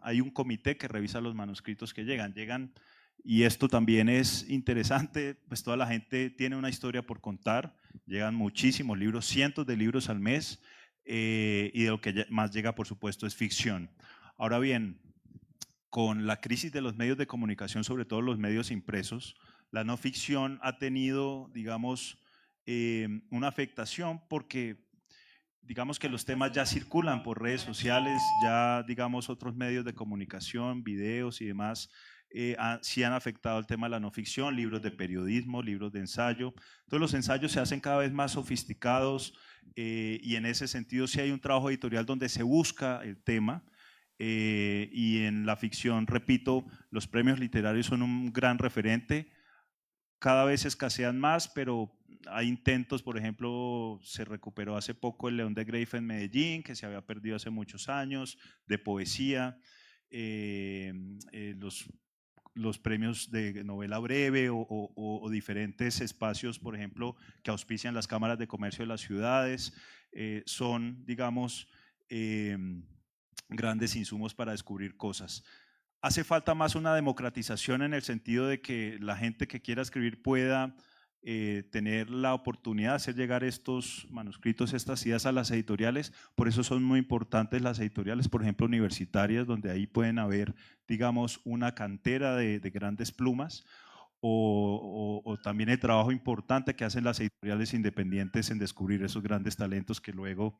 hay un comité que revisa los manuscritos que llegan, y esto también es interesante, pues toda la gente tiene una historia por contar, llegan muchísimos libros, cientos de libros al mes, y de lo que más llega, por supuesto, es ficción. Ahora bien, con la crisis de los medios de comunicación, sobre todo los medios impresos, la no ficción ha tenido, digamos, una afectación porque digamos que los temas ya circulan por redes sociales, ya digamos otros medios de comunicación, videos y demás, sí han afectado el tema de la no ficción, libros de periodismo, libros de ensayo. Entonces los ensayos se hacen cada vez más sofisticados, y en ese sentido sí hay un trabajo editorial donde se busca el tema, y en la ficción, repito, los premios literarios son un gran referente. Cada vez escasean más, pero hay intentos, por ejemplo, se recuperó hace poco el León de Greiff en Medellín, que se había perdido hace muchos años, de poesía, los premios de novela breve o diferentes espacios, por ejemplo, que auspician las cámaras de comercio de las ciudades, son, digamos, grandes insumos para descubrir cosas. Hace falta más una democratización en el sentido de que la gente que quiera escribir pueda tener la oportunidad de hacer llegar estos manuscritos, estas ideas a las editoriales. Por eso son muy importantes las editoriales, por ejemplo, universitarias, donde ahí pueden haber, digamos, una cantera de grandes plumas, o también el trabajo importante que hacen las editoriales independientes en descubrir esos grandes talentos que luego,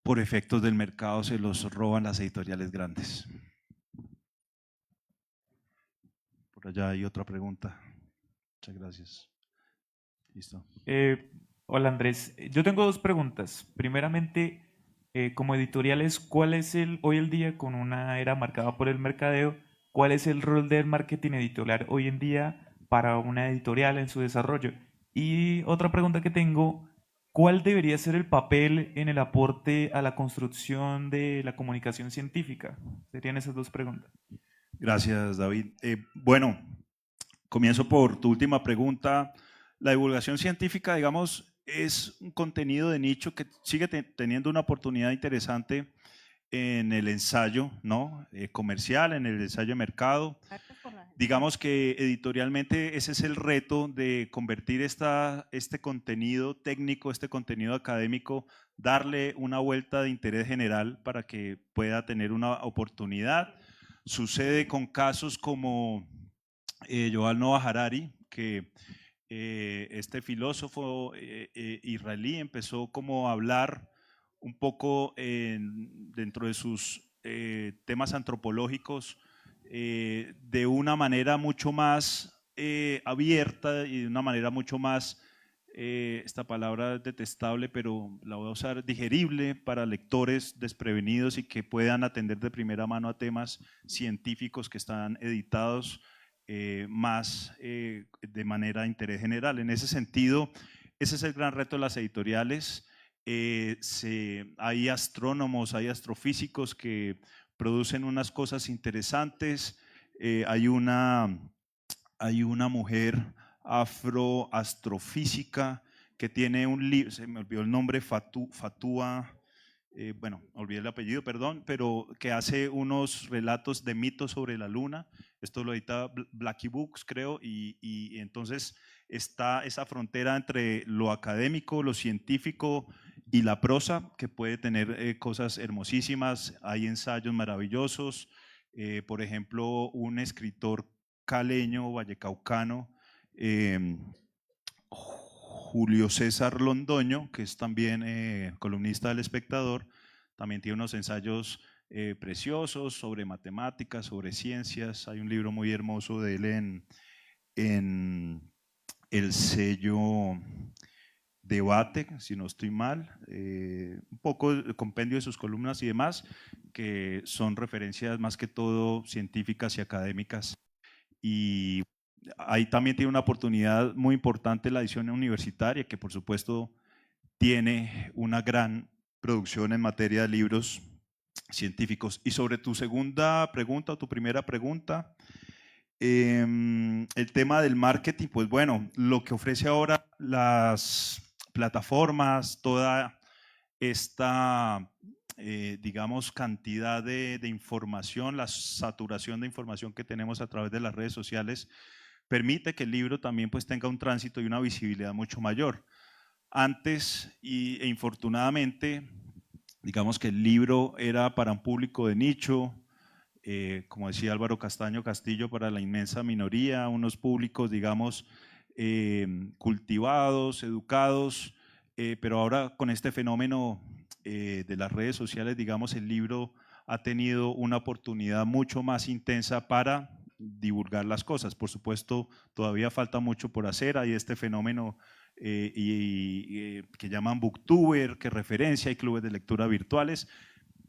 por efectos del mercado, se los roban las editoriales grandes. Por allá hay otra pregunta. Muchas gracias. Listo. Hola Andrés, yo tengo 2 preguntas. Primeramente, como editoriales, ¿cuál es hoy el día, con una era marcada por el mercadeo, cuál es el rol del marketing editorial hoy en día para una editorial en su desarrollo? Y otra pregunta que tengo, ¿cuál debería ser el papel en el aporte a la construcción de la comunicación científica? Serían esas 2 preguntas. Gracias, David. Bueno, comienzo por tu última pregunta. La divulgación científica, digamos, es un contenido de nicho que sigue teniendo una oportunidad interesante en el ensayo, ¿no? Comercial, en el ensayo de mercado. Digamos que editorialmente ese es el reto de convertir este contenido técnico, este contenido académico, darle una vuelta de interés general para que pueda tener una oportunidad. Sucede con casos como Yuval Noah Harari, que este filósofo israelí empezó como a hablar un poco dentro de sus temas antropológicos de una manera mucho más abierta y de una manera mucho más, esta palabra es detestable, pero la voy a usar, digerible para lectores desprevenidos y que puedan atender de primera mano a temas científicos que están editados más de manera de interés general. En ese sentido, ese es el gran reto de las editoriales. Hay astrónomos, hay astrofísicos que producen unas cosas interesantes. Hay una mujer afroastrofísica que tiene un libro, se me olvidó el nombre, Fatua, bueno, olvidé el apellido, perdón, pero que hace unos relatos de mitos sobre la luna. Esto lo edita Blackie Books, creo, y entonces está esa frontera entre lo académico, lo científico y la prosa, que puede tener cosas hermosísimas. Hay ensayos maravillosos. Por ejemplo, un escritor caleño, vallecaucano, Julio César Londoño, que es también columnista del Espectador, también tiene unos ensayos preciosos sobre matemáticas, sobre ciencias. Hay un libro muy hermoso de él en el sello Debate, si no estoy mal, un poco el compendio de sus columnas y demás, que son referencias más que todo científicas y académicas. Y ahí también tiene una oportunidad muy importante la edición universitaria, que por supuesto tiene una gran producción en materia de libros científicos. Y sobre tu segunda pregunta o tu primera pregunta, el tema del marketing, pues bueno, lo que ofrece ahora las plataformas, toda esta, digamos, cantidad de información, la saturación de información que tenemos a través de las redes sociales, permite que el libro también pues tenga un tránsito y una visibilidad mucho mayor. Antes, e infortunadamente, digamos que el libro era para un público de nicho, como decía Álvaro Castaño Castillo, para la inmensa minoría, unos públicos, digamos, cultivados, educados, pero ahora con este fenómeno de las redes sociales, digamos, el libro ha tenido una oportunidad mucho más intensa para divulgar las cosas. Por supuesto, todavía falta mucho por hacer. Hay este fenómeno que llaman Booktuber, que referencia, hay clubes de lectura virtuales,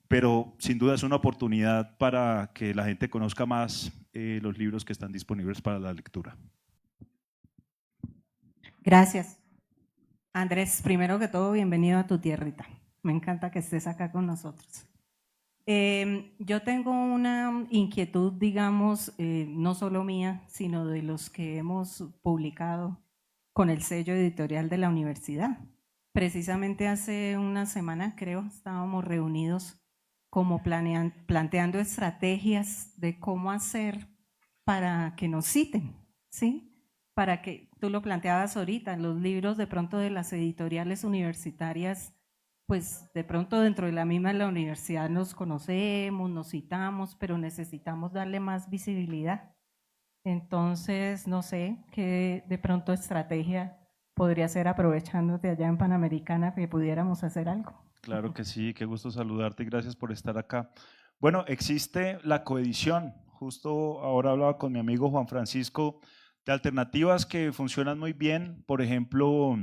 pero sin duda es una oportunidad para que la gente conozca más los libros que están disponibles para la lectura. Gracias. Andrés, primero que todo, bienvenido a tu tierrita. Me encanta que estés acá con nosotros. Yo tengo una inquietud, digamos, no solo mía, sino de los que hemos publicado con el sello editorial de la universidad. Precisamente hace una semana, creo, estábamos reunidos como planteando estrategias de cómo hacer para que nos citen, ¿sí? Para que, tú lo planteabas ahorita, los libros de pronto de las editoriales universitarias, pues de pronto dentro de la misma la universidad nos conocemos, nos citamos, pero necesitamos darle más visibilidad. Entonces, no sé qué de pronto estrategia podría ser, aprovechándote allá en Panamericana, que pudiéramos hacer algo. Claro que sí, qué gusto saludarte y gracias por estar acá. Bueno, existe la coedición. Justo ahora hablaba con mi amigo Juan Francisco de alternativas que funcionan muy bien. Por ejemplo,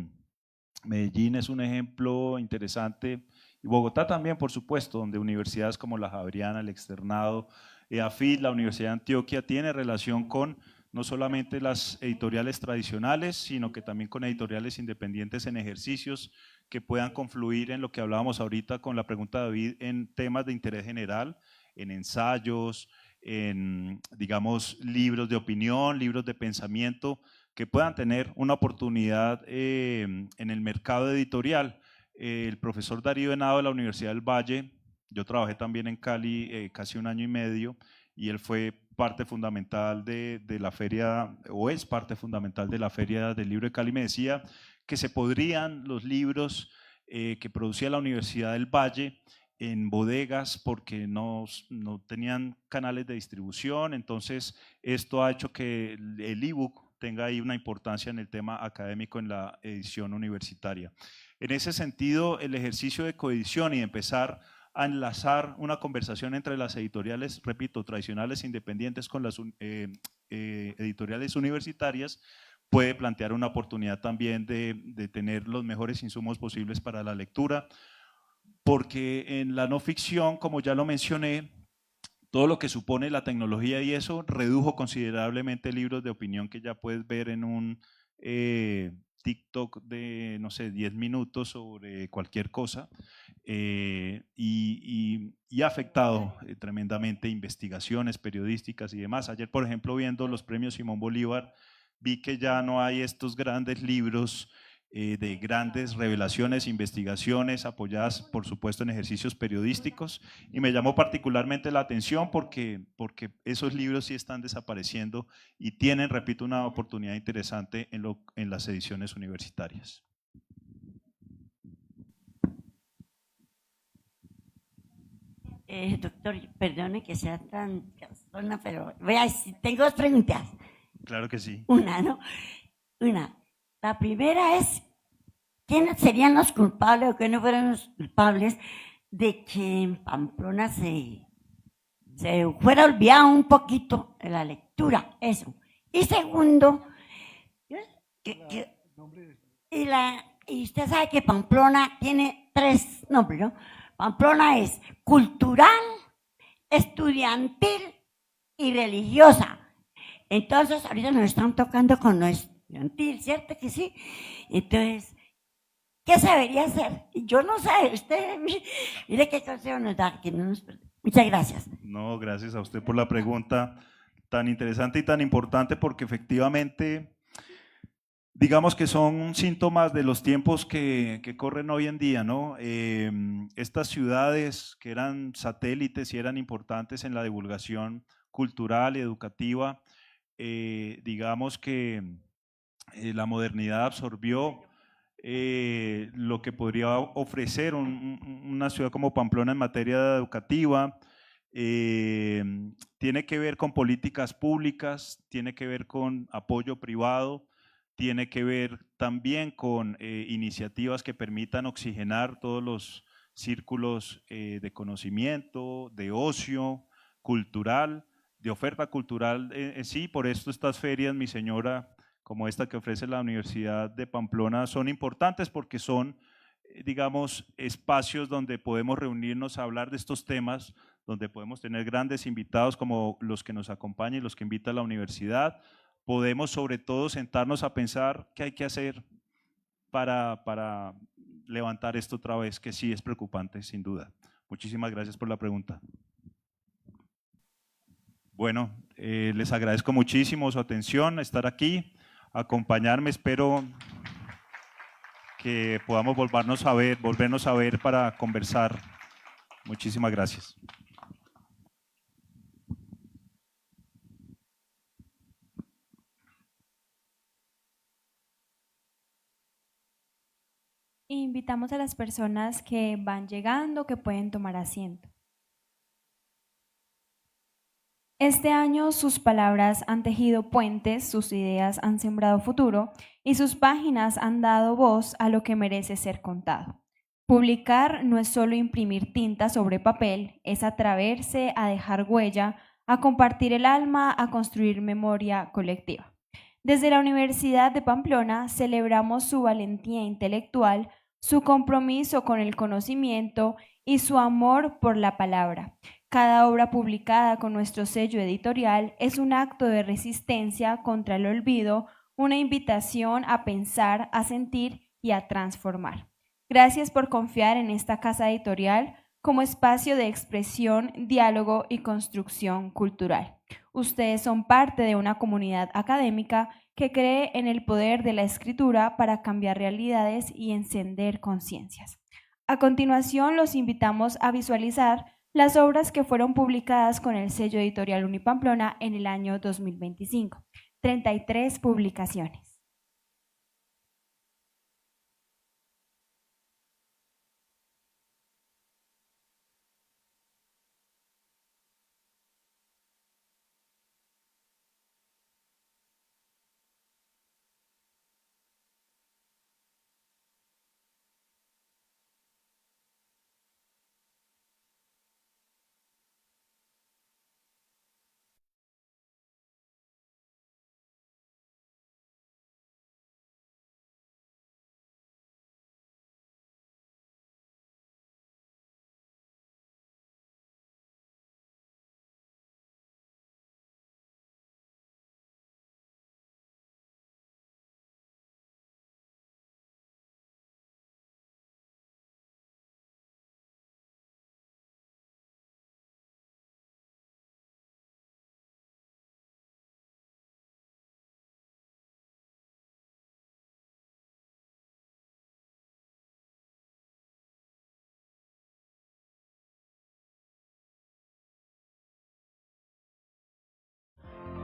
Medellín es un ejemplo interesante, y Bogotá también, por supuesto, donde universidades como la Javeriana, el Externado, EAFIT, la Universidad de Antioquia tiene relación con no solamente las editoriales tradicionales, sino que también con editoriales independientes en ejercicios que puedan confluir en lo que hablábamos ahorita con la pregunta de David, en temas de interés general, en ensayos, en, digamos, libros de opinión, libros de pensamiento, que puedan tener una oportunidad en el mercado editorial. El profesor Darío Henao de la Universidad del Valle, yo trabajé también en Cali casi 1 año y medio, y él fue parte fundamental de la feria, o es parte fundamental de la Feria del Libro de Cali. Me decía que se podrían los libros que producía la Universidad del Valle en bodegas porque no tenían canales de distribución. Entonces esto ha hecho que el ebook tenga ahí una importancia en el tema académico en la edición universitaria. En ese sentido, el ejercicio de coedición y de empezar a enlazar una conversación entre las editoriales, repito, tradicionales e independientes con las editoriales universitarias, puede plantear una oportunidad también de tener los mejores insumos posibles para la lectura, porque en la no ficción, como ya lo mencioné, todo lo que supone la tecnología y eso redujo considerablemente libros de opinión que ya puedes ver en un TikTok de, no sé, 10 minutos sobre cualquier cosa, y ha afectado tremendamente investigaciones periodísticas y demás. Ayer, por ejemplo, viendo los premios Simón Bolívar, vi que ya no hay estos grandes libros de grandes revelaciones, investigaciones apoyadas, por supuesto, en ejercicios periodísticos, y me llamó particularmente la atención porque esos libros sí están desapareciendo y tienen, repito, una oportunidad interesante en las ediciones universitarias. Doctor, perdone que sea tan cansona, pero tengo dos preguntas. Claro que sí. Una, ¿no? La primera es, ¿quiénes serían los culpables o quiénes fueron los culpables de que en Pamplona se fuera olvidado un poquito de la lectura? Eso. Y segundo, y usted sabe que Pamplona tiene 3 nombres, ¿no? Pamplona es cultural, estudiantil y religiosa. Entonces, ahorita nos están tocando con lo estudiantil, ¿cierto que sí? Entonces, ¿qué se debería hacer? Yo no sé, usted, mire qué consejo nos da, que no nos perdemos. Muchas gracias. No, gracias a usted por la pregunta tan interesante y tan importante, porque efectivamente, digamos que son síntomas de los tiempos que corren hoy en día, ¿no? Estas ciudades que eran satélites y eran importantes en la divulgación cultural y educativa, digamos que la modernidad absorbió lo que podría ofrecer una ciudad como Pamplona en materia educativa. Tiene que ver con políticas públicas, tiene que ver con apoyo privado, tiene que ver también con iniciativas que permitan oxigenar todos los círculos de conocimiento, de ocio cultural, de oferta cultural en sí. Por esto estas ferias, mi señora, como esta que ofrece la Universidad de Pamplona, son importantes porque son, digamos, espacios donde podemos reunirnos a hablar de estos temas, donde podemos tener grandes invitados como los que nos acompañan y los que invita la universidad. Podemos sobre todo sentarnos a pensar qué hay que hacer para levantar esto otra vez, que sí es preocupante, sin duda. Muchísimas gracias por la pregunta. Bueno, les agradezco muchísimo su atención, estar aquí, acompañarme. Espero que podamos volvernos a ver para conversar. Muchísimas gracias. Invitamos a las personas que van llegando, que pueden tomar asiento. Este año sus palabras han tejido puentes, sus ideas han sembrado futuro y sus páginas han dado voz a lo que merece ser contado. Publicar no es solo imprimir tinta sobre papel, es atreverse a dejar huella, a compartir el alma, a construir memoria colectiva. Desde la Universidad de Pamplona celebramos su valentía intelectual, su compromiso con el conocimiento y su amor por la palabra. Cada obra publicada con nuestro sello editorial es un acto de resistencia contra el olvido, una invitación a pensar, a sentir y a transformar. Gracias por confiar en esta casa editorial como espacio de expresión, diálogo y construcción cultural. Ustedes son parte de una comunidad académica que cree en el poder de la escritura para cambiar realidades y encender conciencias. A continuación, los invitamos a visualizar las obras que fueron publicadas con el sello editorial Unipamplona en el año 2025. 33 publicaciones.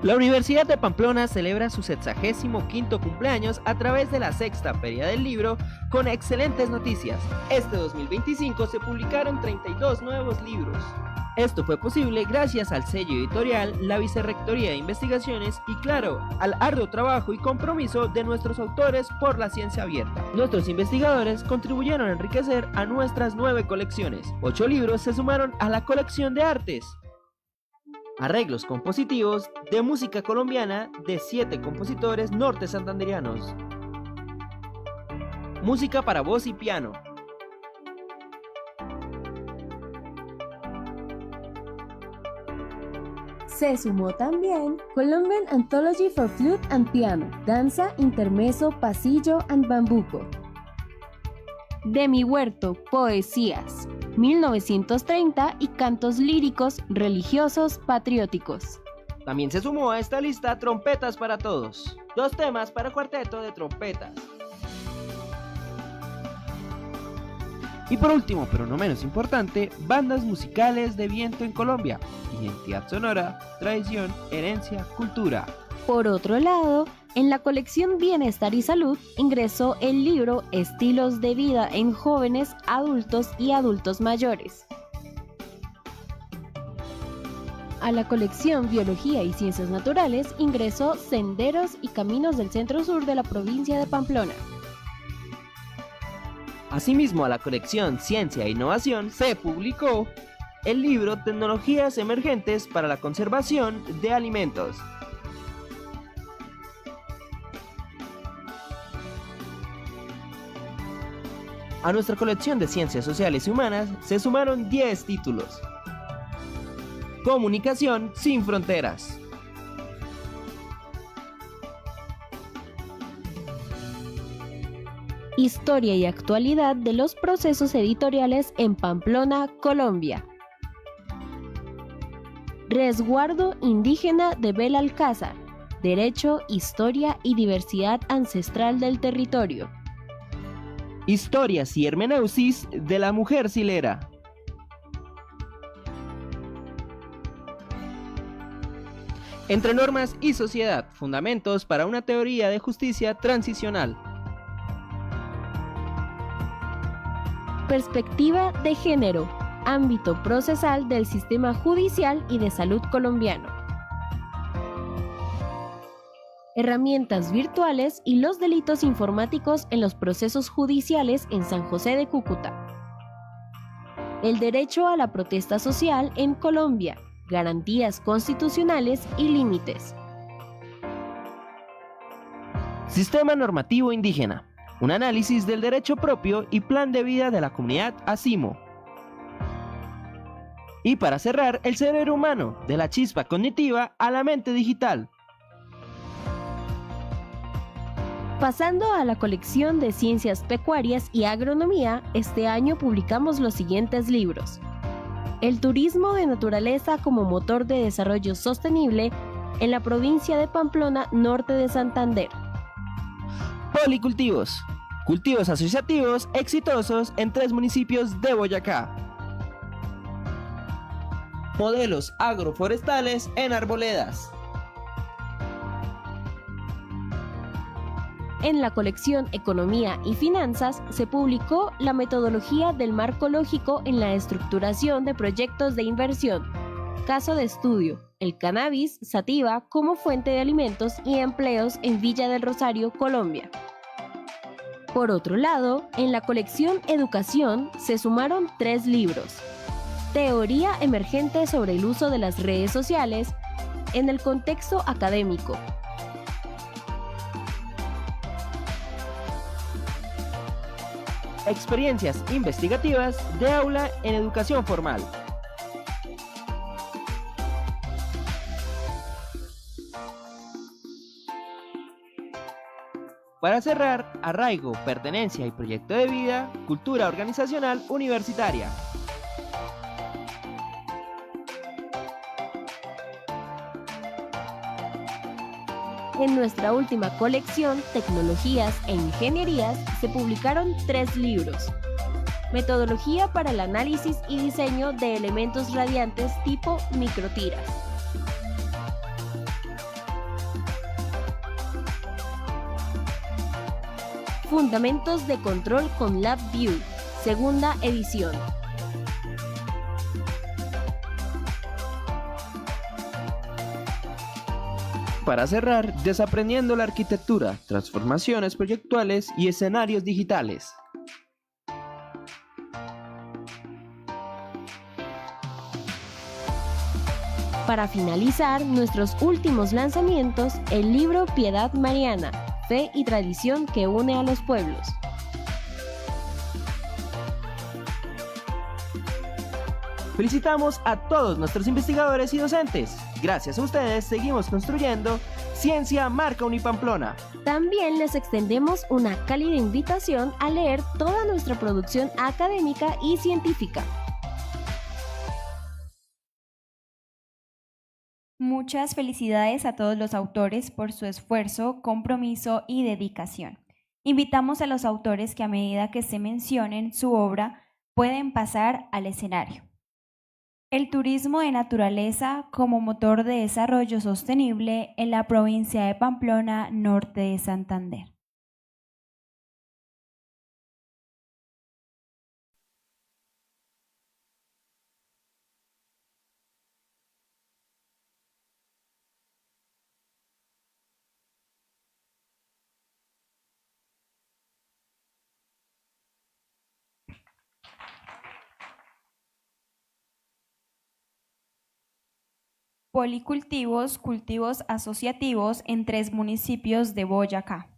La Universidad de Pamplona celebra su 65º cumpleaños a través de la Sexta Feria del Libro con excelentes noticias. Este 2025 se publicaron 32 nuevos libros. Esto fue posible gracias al sello editorial, la Vicerrectoría de Investigaciones y, claro, al arduo trabajo y compromiso de nuestros autores por la ciencia abierta. Nuestros investigadores contribuyeron a enriquecer a nuestras 9 colecciones. 8 libros se sumaron a la colección de artes. Arreglos compositivos de música colombiana de 7 compositores norte santanderianos. Música para voz y piano. Se sumó también Colombian Anthology for Flute and Piano, Danza, Intermezzo, Pasillo and Bambuco. De mi huerto, poesías, 1930 y cantos líricos, religiosos, patrióticos. También se sumó a esta lista Trompetas para Todos, 2 temas para cuarteto de trompetas. Y por último, pero no menos importante, bandas musicales de viento en Colombia, identidad sonora, tradición, herencia, cultura. Por otro lado, en la colección Bienestar y Salud ingresó el libro Estilos de vida en jóvenes, adultos y adultos mayores. A la colección Biología y Ciencias Naturales ingresó Senderos y Caminos del Centro Sur de la provincia de Pamplona. Asimismo, a la colección Ciencia e Innovación se publicó el libro Tecnologías Emergentes para la Conservación de Alimentos. A nuestra colección de Ciencias Sociales y Humanas se sumaron 10 títulos. Comunicación sin fronteras. Historia y actualidad de los procesos editoriales en Pamplona, Colombia. Resguardo indígena de Belalcázar. Derecho, historia y diversidad ancestral del territorio. Historias y hermeneusis de la mujer silera. Entre normas y sociedad, fundamentos para una teoría de justicia transicional. Perspectiva de género, ámbito procesal del sistema judicial y de salud colombiano. Herramientas virtuales y los delitos informáticos en los procesos judiciales en San José de Cúcuta. El derecho a la protesta social en Colombia, garantías constitucionales y límites. Sistema normativo indígena. Un análisis del derecho propio y plan de vida de la comunidad Asimo. Y para cerrar, el cerebro humano, de la chispa cognitiva a la mente digital. Pasando a la colección de Ciencias Pecuarias y Agronomía, este año publicamos los siguientes libros. El turismo de naturaleza como motor de desarrollo sostenible en la provincia de Pamplona, norte de Santander. Policultivos. Cultivos asociativos exitosos en 3 municipios de Boyacá. Modelos agroforestales en arboledas. En la colección Economía y Finanzas se publicó la metodología del marco lógico en la estructuración de proyectos de inversión. Caso de estudio, el cannabis sativa como fuente de alimentos y empleos en Villa del Rosario, Colombia. Por otro lado, en la colección Educación se sumaron 3 libros. Teoría emergente sobre el uso de las redes sociales en el contexto académico. Experiencias investigativas de aula en educación formal. Para cerrar, arraigo, pertenencia y proyecto de vida, cultura organizacional universitaria. En nuestra última colección, Tecnologías e Ingenierías, se publicaron 3 libros. Metodología para el análisis y diseño de elementos radiantes tipo microtiras. Fundamentos de Control con LabVIEW, segunda edición. Para cerrar, desaprendiendo la arquitectura, transformaciones proyectuales y escenarios digitales. Para finalizar, nuestros últimos lanzamientos, el libro Piedad Mariana, Fe y Tradición que une a los pueblos. Felicitamos a todos nuestros investigadores y docentes. Gracias a ustedes seguimos construyendo Ciencia Marca Unipamplona. También les extendemos una cálida invitación a leer toda nuestra producción académica y científica. Muchas felicidades a todos los autores por su esfuerzo, compromiso y dedicación. Invitamos a los autores que a medida que se mencionen su obra pueden pasar al escenario. El turismo de naturaleza como motor de desarrollo sostenible en la provincia de Pamplona, norte de Santander. Policultivos, cultivos asociativos en 3 municipios de Boyacá.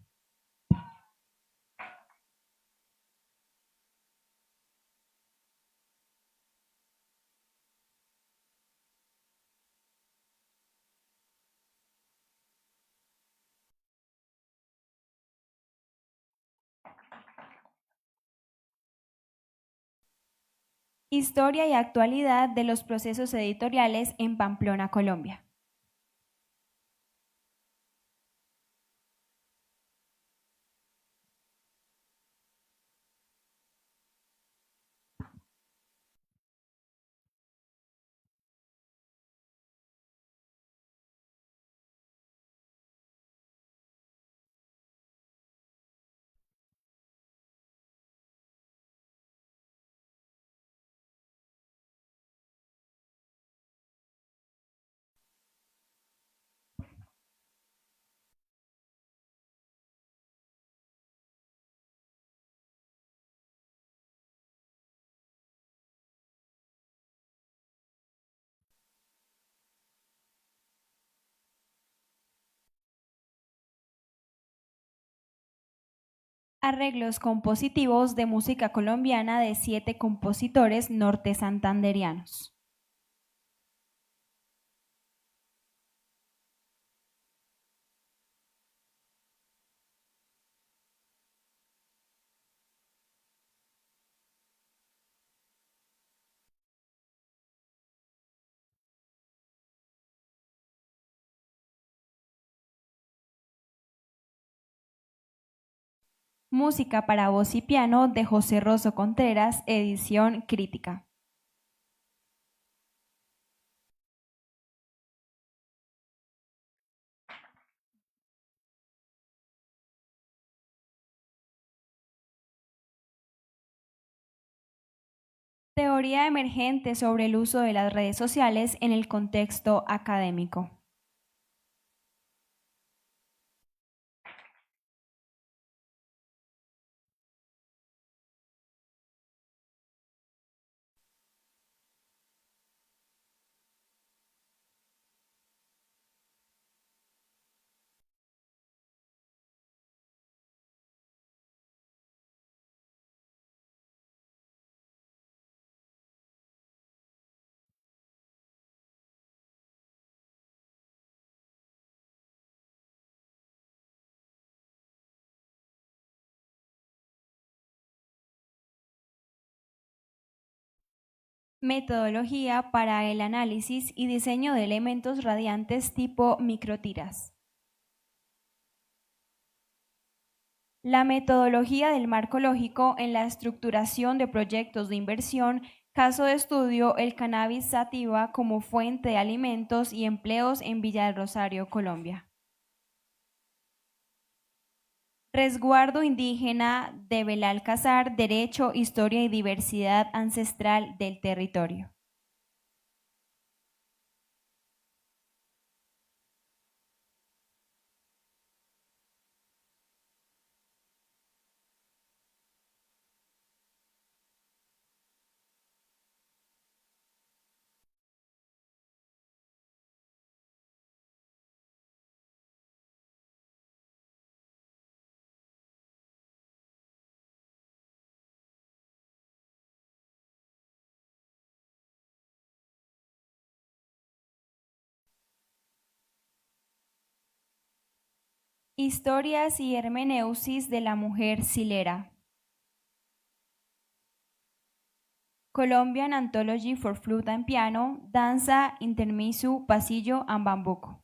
Historia y actualidad de los procesos editoriales en Pamplona, Colombia. Arreglos compositivos de música colombiana de 7 compositores norte santanderianos. Música para voz y piano de José Rosso Contreras, edición crítica. Teoría emergente sobre el uso de las redes sociales en el contexto académico. Metodología para el análisis y diseño de elementos radiantes tipo microtiras. La metodología del marco lógico en la estructuración de proyectos de inversión, caso de estudio, el cannabis sativa como fuente de alimentos y empleos en Villa del Rosario, Colombia. Resguardo indígena de Belalcázar, Derecho, Historia y Diversidad Ancestral del Territorio. Historias y hermeneusis de la mujer silera. Colombian Anthology for Flute and Piano, Danza, Intermezzo, Pasillo and Bambuco.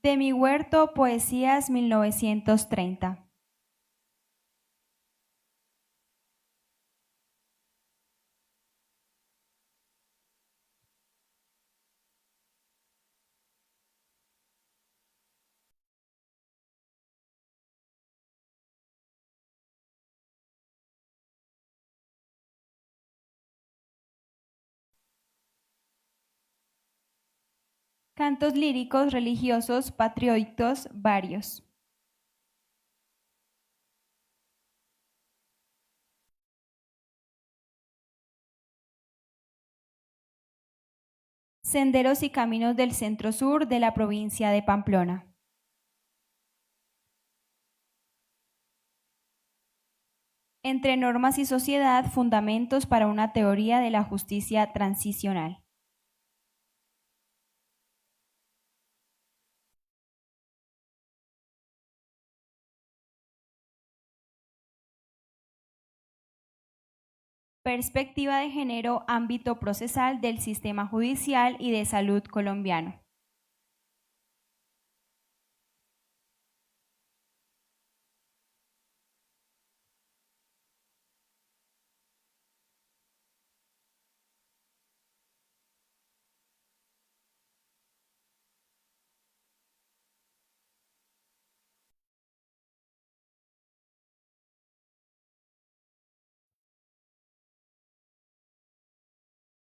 De mi huerto, Poesías 1930. Cantos líricos, religiosos, patrióticos, varios. Senderos y caminos del centro-sur de la provincia de Pamplona. Entre normas y sociedad, fundamentos para una teoría de la justicia transicional. Perspectiva de género, ámbito procesal del sistema judicial y de salud colombiano.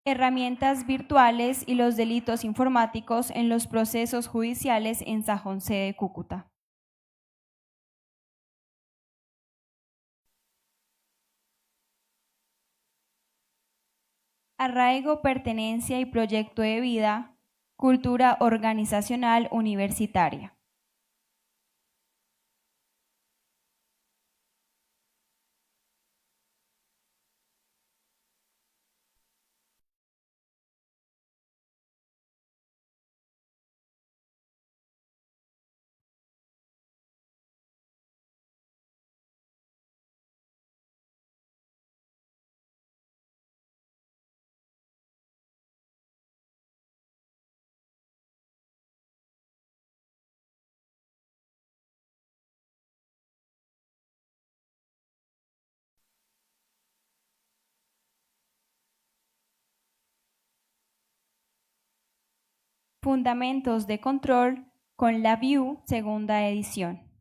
Herramientas virtuales y los delitos informáticos en los procesos judiciales en San José de Cúcuta. Arraigo, pertenencia y proyecto de vida, cultura organizacional universitaria. Fundamentos de control con la View, segunda edición.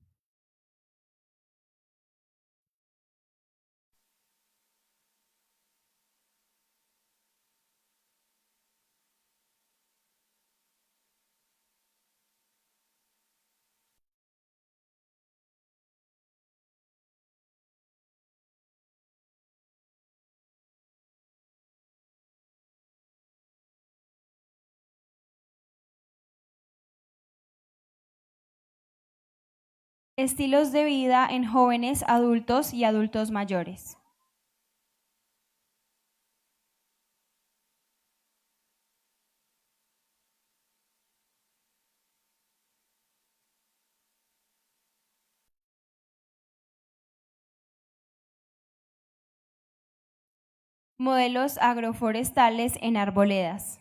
Estilos de vida en jóvenes, adultos y adultos mayores. Modelos agroforestales en arboledas.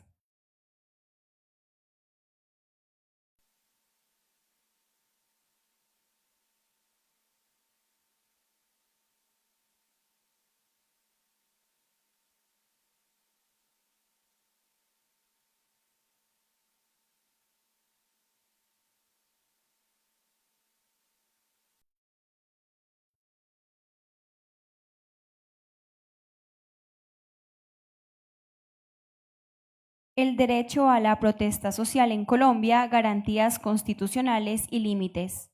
El derecho a la protesta social en Colombia, garantías constitucionales y límites.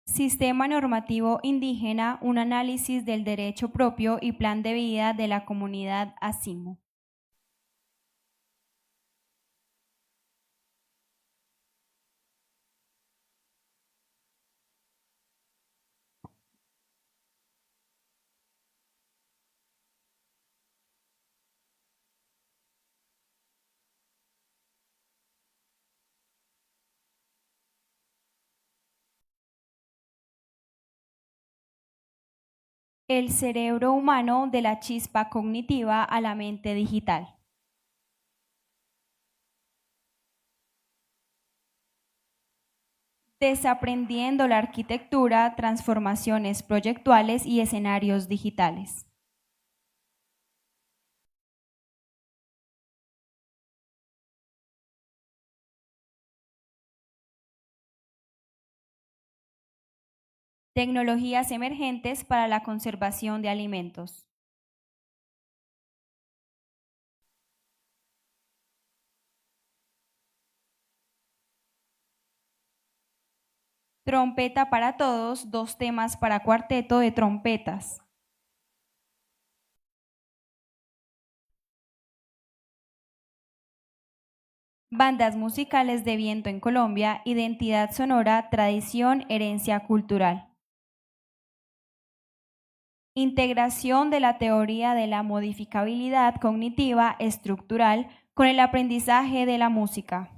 Sistema normativo indígena, un análisis del derecho propio y plan de vida de la comunidad Asimo. El cerebro humano de la chispa cognitiva a la mente digital. Desaprendiendo la arquitectura, transformaciones proyectuales y escenarios digitales. Tecnologías emergentes para la conservación de alimentos. Trompeta para todos, 2 temas para cuarteto de trompetas. Bandas musicales de viento en Colombia, identidad sonora, tradición, herencia cultural. Integración de la teoría de la modificabilidad cognitiva estructural con el aprendizaje de la música.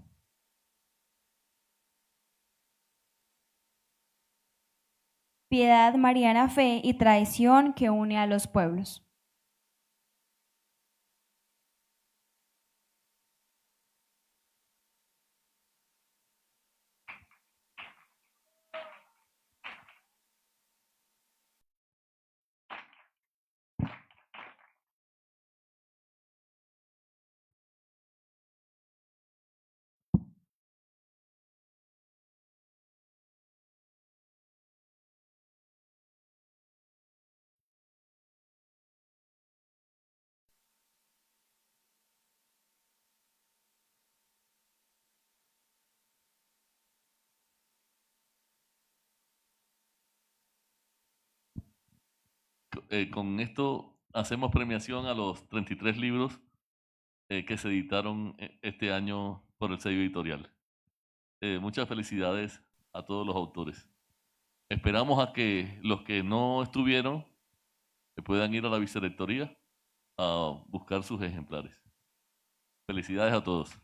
Piedad, mariana fe y tradición que une a los pueblos. Con esto hacemos premiación a los 33 libros que se editaron este año por el sello editorial. Muchas felicidades a todos los autores. Esperamos a que los que no estuvieron puedan ir a la vicerrectoría a buscar sus ejemplares. Felicidades a todos.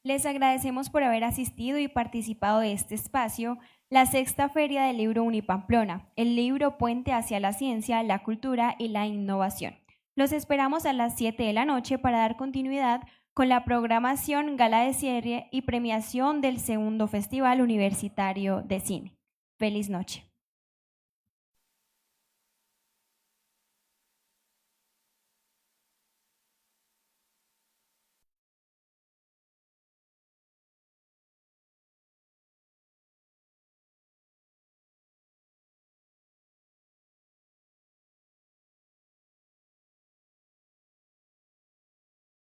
Les agradecemos por haber asistido y participado de este espacio, la Sexta Feria del Libro Unipamplona, el libro puente hacia la ciencia, la cultura y la innovación. Los esperamos a las 7 de la noche para dar continuidad con la programación, gala de cierre y premiación del segundo Festival Universitario de Cine. Feliz noche.